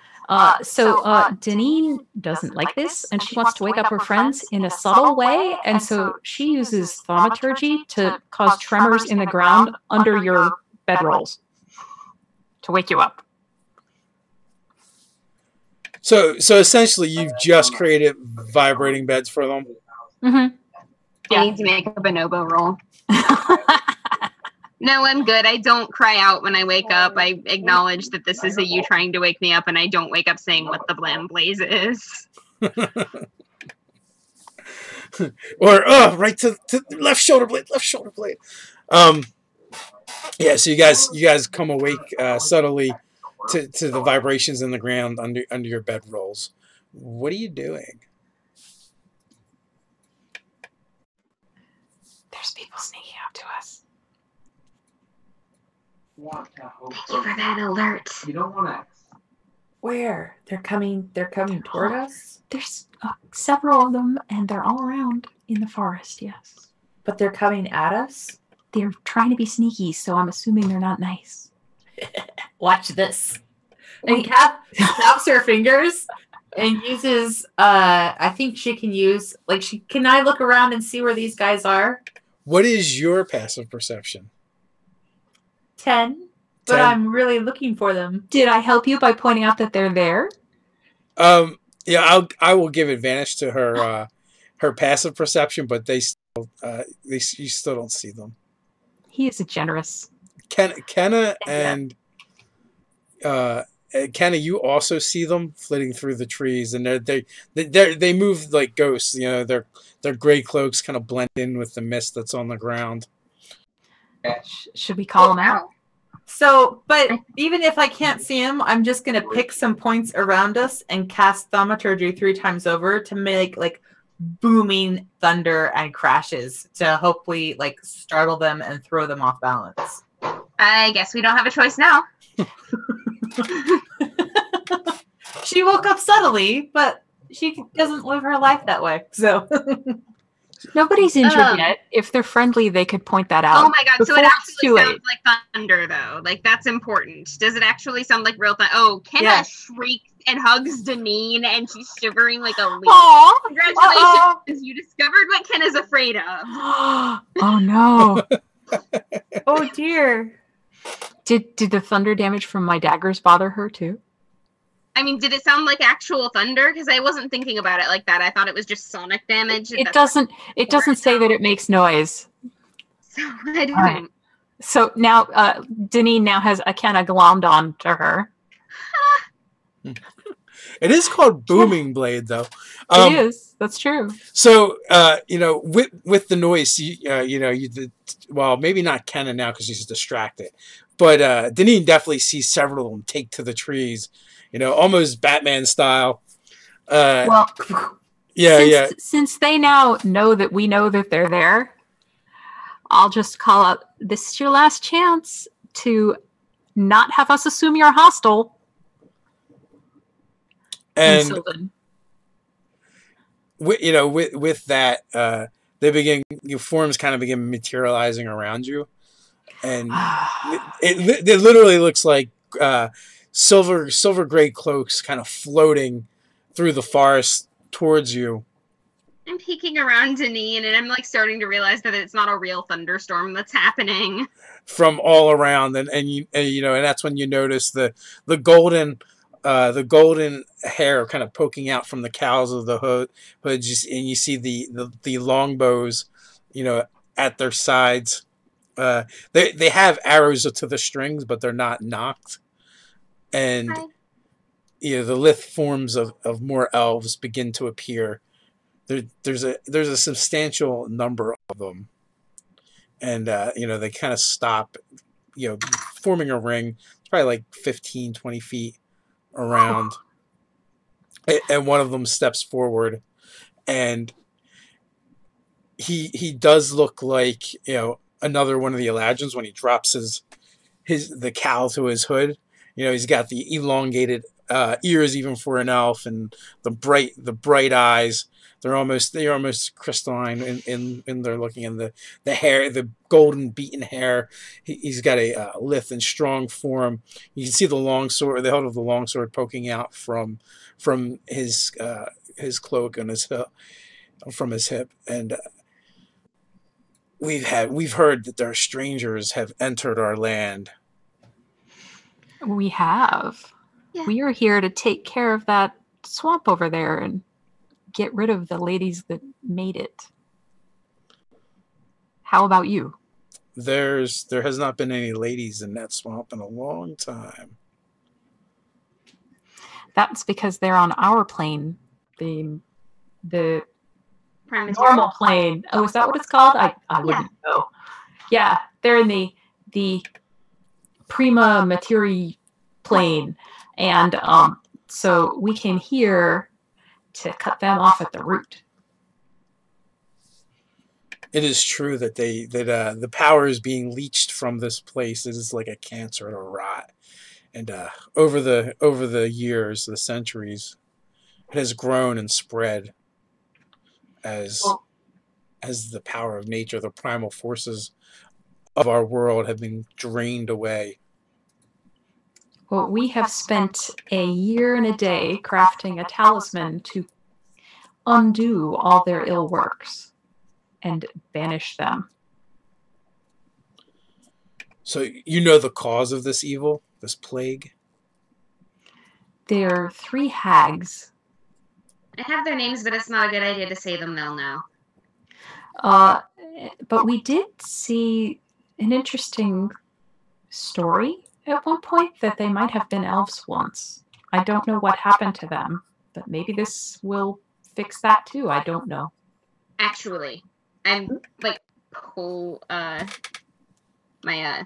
So Deneen doesn't like this, and she wants to wake up her friends in a subtle way, and so she uses thaumaturgy to cause tremors in the ground under your bedrolls to wake you up. So essentially, you've just created vibrating beds for them. Mm-hmm. I need to make a bonobo roll. No, I'm good. I don't cry out when I wake up. I acknowledge that this is a you trying to wake me up, and I don't wake up saying what the blam blaze is. Or right to left shoulder blade. Yeah. So you guys come awake subtly to the vibrations in the ground under your bedrolls. What are you doing? There's people sneaking up to us. Thank you for that alert. You don't want to. Where? They're coming toward us? There's several of them, and they're all around in the forest, yes. But they're coming at us? They're trying to be sneaky, so I'm assuming they're not nice. Watch this. And Kat snaps her fingers and uses, I think she can use, can I look around and see where these guys are? What is your passive perception? 10. But 10. I'm really looking for them. Did I help you by pointing out that they're there? Yeah, I will give advantage to her her passive perception, but you still don't see them. He is a generous. Kenna and Kenna, you also see them flitting through the trees, and they move like ghosts. Their gray cloaks kind of blend in with the mist that's on the ground. Should we call them out? So, but even if I can't see him, I'm just going to pick some points around us and cast thaumaturgy 3 times over to make booming thunder and crashes to hopefully startle them and throw them off balance. I guess we don't have a choice now. She woke up subtly, but she doesn't live her life that way. So nobody's injured yet. If they're friendly, they could point that out. Oh my god! So it actually late. sounds like thunder, though. That's important. Does it actually sound like real thunder? Oh, Kenna shrieks and hugs Deneen, and she's shivering like a leaf. Aww. Congratulations! You discovered what Kenna's afraid of. Oh no! Oh dear. Did the thunder damage from my daggers bother her too? I mean, did it sound like actual thunder? Because I wasn't thinking about it like that. I thought it was just sonic damage. It doesn't say that it makes noise. So I didn't. Right. So now Deneen now has a Kenna glommed on to her. It is called booming blade, though. It is. That's true. So with the noise, well, maybe not Kenna now because she's distracted, but Deneen definitely sees several of them take to the trees. Almost Batman style. Since they now know that we know that they're there, I'll just call out, this is your last chance to not have us assume you're hostile. And with that, they begin, forms kind of begin materializing around you. And it literally looks like silver gray cloaks kind of floating through the forest towards you. I'm peeking around Deneen, and I'm like starting to realize that it's not a real thunderstorm that's happening. From all around, and that's when you notice the golden hair kind of poking out from the cowls of the hood, and you see the longbows, at their sides. They have arrows to the strings, but they're not knocked, and Hi. the lithe forms of more elves begin to appear. There's a substantial number of them, and they kind of stop, forming a ring. It's probably like 15, 20 feet around, and one of them steps forward, and he does look like another one of the Eladrins when he drops the cowl to his hood. He's got the elongated ears even for an elf, and the bright eyes. They're almost crystalline in their looking, and the hair, the golden beaten hair. He's got a lithe and strong form. You can see the long sword, the hilt of the long sword poking out from his cloak and from his hip. And we've heard that there are strangers have entered our land. We have. Yeah. We are here to take care of that swamp over there and get rid of the ladies that made it. How about you? There has not been any ladies in that swamp in a long time. That's because they're on our plane. The Prime normal plane. Oh, is that what it's called? I wouldn't know. Yeah, they're in the prima materia plane, and so we came here to cut them off at the root. It is true that the power is being leached from this place. It is like a cancer and a rot, and over the years, the centuries, it has grown and spread as the power of nature, the primal forces of our world have been drained away. Well, we have spent a year and a day crafting a talisman to undo all their ill works and banish them. So you know the cause of this evil, this plague? They're 3 hags. I have their names, but it's not a good idea to say them. They'll know. But we did see an interesting story at one point that they might have been elves once. I don't know what happened to them, but maybe this will fix that too. I don't know. Actually, I'm like pull my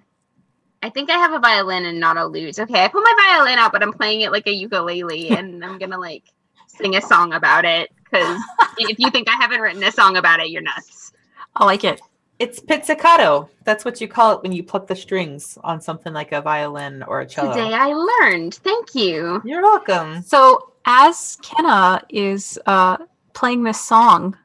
I think I have a violin and not a lute. Okay, I put my violin out, but I'm playing it like a ukulele, and I'm gonna like sing a song about it, because if you think I haven't written a song about it, you're nuts. I like it. It's pizzicato. That's what you call it when you pluck the strings on something like a violin or a cello. Today I learned. Thank you. You're welcome. So as Kenna is playing this song,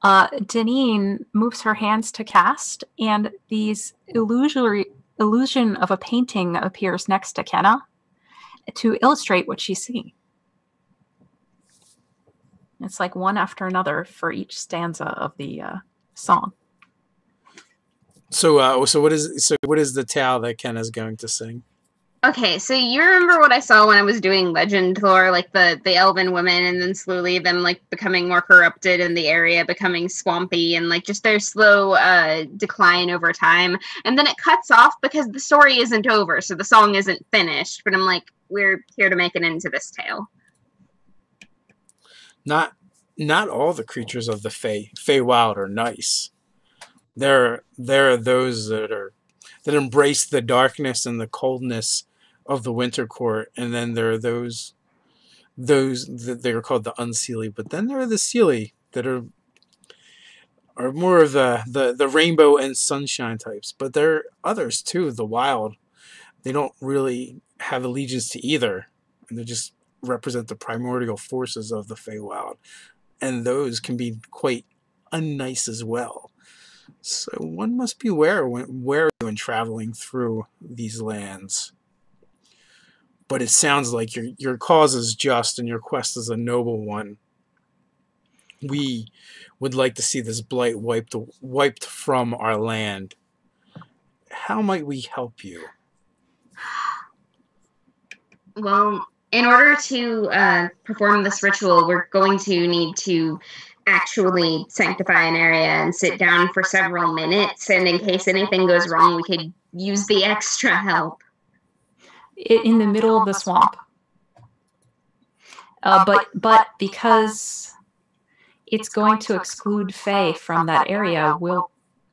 Deneen moves her hands to cast, and these illusion of a painting appears next to Kenna to illustrate what she's seeing. It's like one after another for each stanza of the song. So what is the tale that Kenna's going to sing? Okay, so you remember what I saw when I was doing legend lore, like the elven women, and then slowly them like becoming more corrupted in the area, becoming swampy, and like just their slow decline over time. And then it cuts off because the story isn't over, so the song isn't finished. But I'm like, we're here to make an end to this tale. Not all the creatures of the Feywild are nice. There are those that embrace the darkness and the coldness of the winter court, and then there are those that they are called the unseelie. But then there are the seelie that are more of the rainbow and sunshine types. But there are others too, the wild. They don't really have allegiance to either, and they just represent the primordial forces of the Feywild, and those can be quite unnice as well. So one must be wary when traveling through these lands. But it sounds like your cause is just and your quest is a noble one. We would like to see this blight wiped from our land. How might we help you? Well, in order to perform this ritual, we're going to need to actually sanctify an area and sit down for several minutes. And in case anything goes wrong, we could use the extra help. In the middle of the swamp. But because it's going to exclude Fae from that area,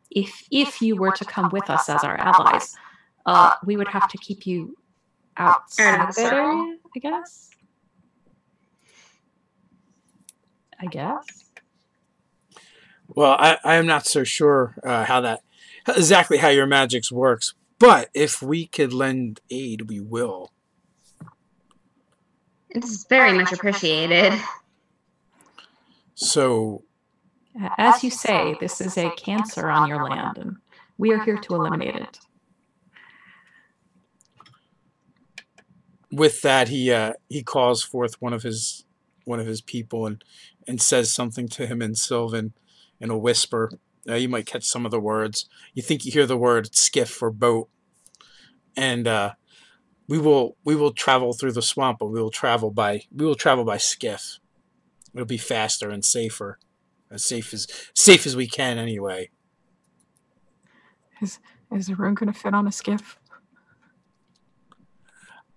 if you were to come with us as our allies, we would have to keep you outside of that area, I guess. Well, I am not so sure exactly how your magics works, but if we could lend aid, we will. It's very much appreciated. So, as you say, this is a cancer on your land, and we are here to eliminate it. With that, he calls forth one of his people and says something to him in Sylvan in a whisper. You might catch some of the words. You think you hear the word skiff or boat, and we will travel through the swamp, but we will travel by skiff. It'll be faster and safer, as safe as we can anyway. Is Arun going to fit on a skiff?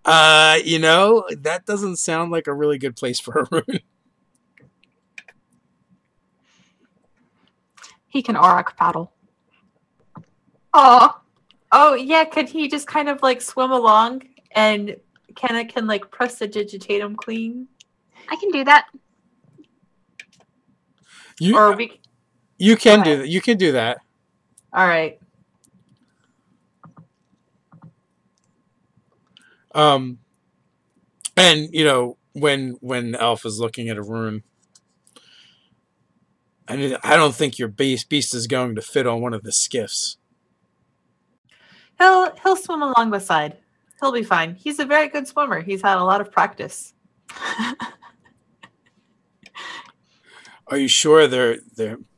That doesn't sound like a really good place for Arun. He can Auroch paddle. Oh yeah, could he just kind of like swim along and Kenna can like prestidigitate him clean? I can do that. You can do that. You can do that. All right. And when Elf is looking at Arun, I don't think your beast is going to fit on one of the skiffs. He'll swim along the side. He'll be fine. He's a very good swimmer. He's had a lot of practice. Are you sure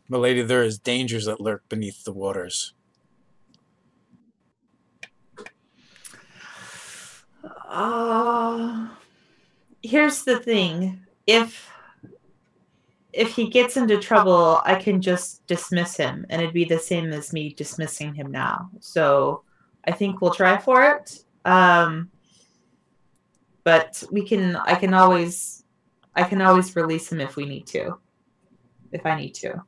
milady, there is dangers that lurk beneath the waters? Here's the thing. If he gets into trouble, I can just dismiss him, and it'd be the same as me dismissing him now. So I think we'll try for it. But I can always release him if we need to. If I need to.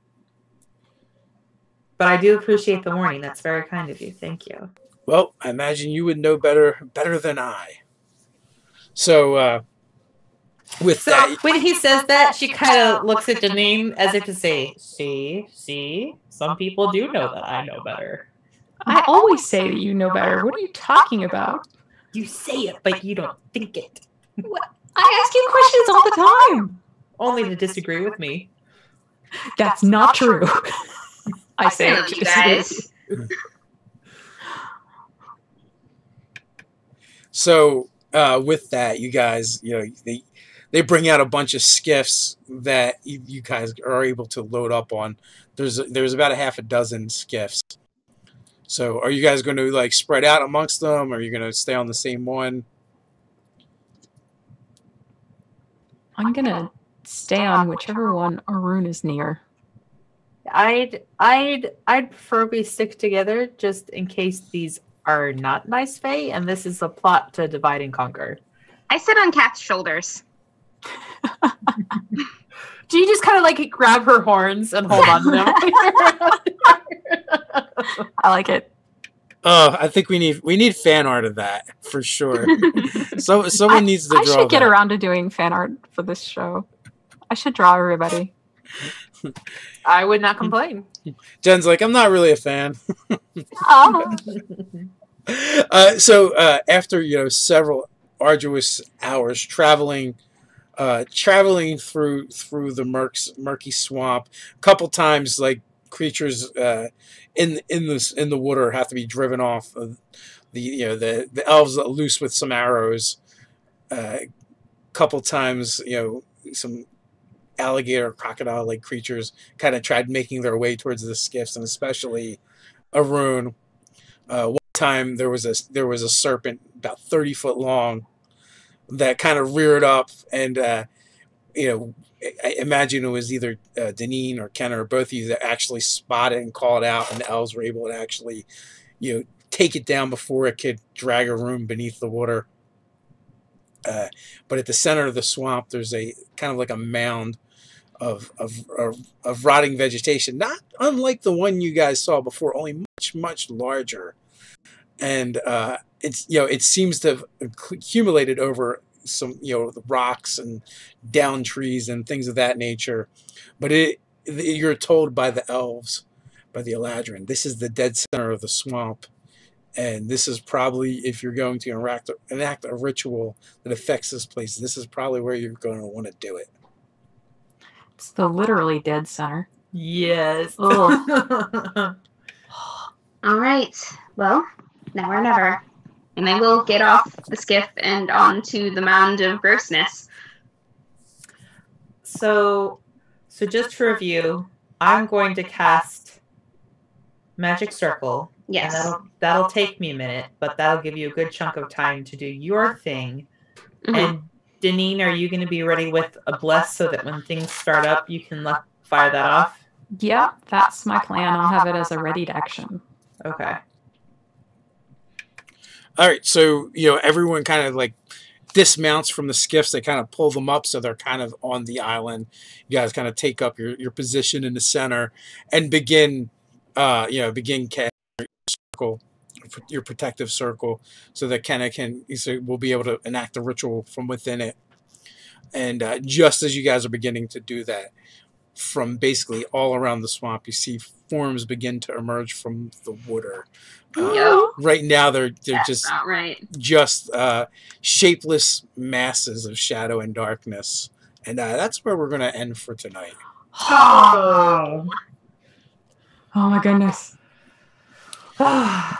But I do appreciate the warning. That's very kind of you. Thank you. Well, I imagine you would know better than I. So, that, when he says that, she kind of looks at Janine as if to say, see, some people do know that I know better. I always say that you know better. What are you talking about? You say it, but you don't think it. What? I ask you questions all the time. Only to disagree with me. That's not true. I say I love you guys. So, with that, you guys, they bring out a bunch of skiffs that you guys are able to load up on. There's about a half a dozen skiffs. So, are you guys going to like spread out amongst them, or are you going to stay on the same one? I'm gonna stay on whichever one Arun is near. I'd prefer we stick together just in case these are not nice Fae, and this is a plot to divide and conquer. I sit on Kat's shoulders. Do you just kind of like grab her horns and hold on to them? I like it. Oh, I think we need fan art of that for sure. So someone needs to draw. I should get that. around to doing fan art for this show. I should draw everybody. I would not complain. Jen's like, I'm not really a fan. Oh. So after several arduous hours traveling through the murky swamp, a couple times like creatures in the water have to be driven off. The elves loose with some arrows. Couple times some alligator, crocodile-like creatures kind of tried making their way towards the skiffs, and especially Arun. One time there was a serpent about 30 foot long that kind of reared up, and I imagine it was either Deneen or Kenna or both of you that actually spotted and called out, and the elves were able to actually, take it down before it could drag a room beneath the water. But at the center of the swamp, there's a kind of like a mound of rotting vegetation, not unlike the one you guys saw before, only much larger. And it seems to have accumulated over some the rocks and down trees and things of that nature. But you're told by the elves, by the Eladrin, this is the dead center of the swamp. And this is probably, if you're going to enact a ritual that affects this place, this is probably where you're going to want to do it. It's the literally dead center. Yes. All right. Well, now or never. And I will get off the skiff and onto the mound of grossness. So just to review, I'm going to cast Magic Circle. Yes. And that'll take me a minute, but that'll give you a good chunk of time to do your thing. Mm-hmm. And Deneen, are you going to be ready with a bless so that when things start up, you can fire that off? Yeah, that's my plan. I'll have it as a readied action. Okay. All right, so everyone kind of like dismounts from the skiffs. They kind of pull them up so they're kind of on the island. You guys kind of take up your position in the center and begin casting your protective circle, so that Kenna will be able to enact a ritual from within it. And just as you guys are beginning to do that, from basically all around the swamp, you see forms begin to emerge from the water. Right now, they're just not right. Just shapeless masses of shadow and darkness, and that's where we're going to end for tonight. Oh my goodness!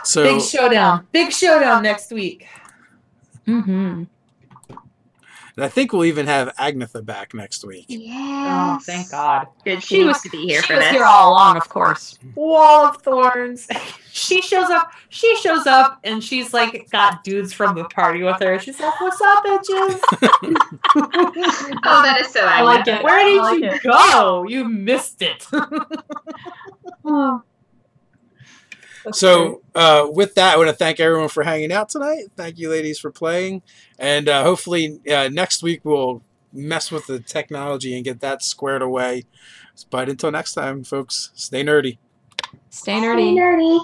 So big showdown next week. Mm-hmm. And I think we'll even have Agnetha back next week. Yes. Oh, thank God. Good. She was to be here for She was this. here all along, of course. Wall of Thorns. She shows up and she's like got dudes from the party with her. She's like, "What's up, bitches?" Oh, that is so I like Agnetha. it. Where I did like you it. go? You missed it. So with that, I want to thank everyone for hanging out tonight. Thank you, ladies, for playing. And hopefully next week we'll mess with the technology and get that squared away. But until next time, folks, stay nerdy. Stay nerdy. Nerdy.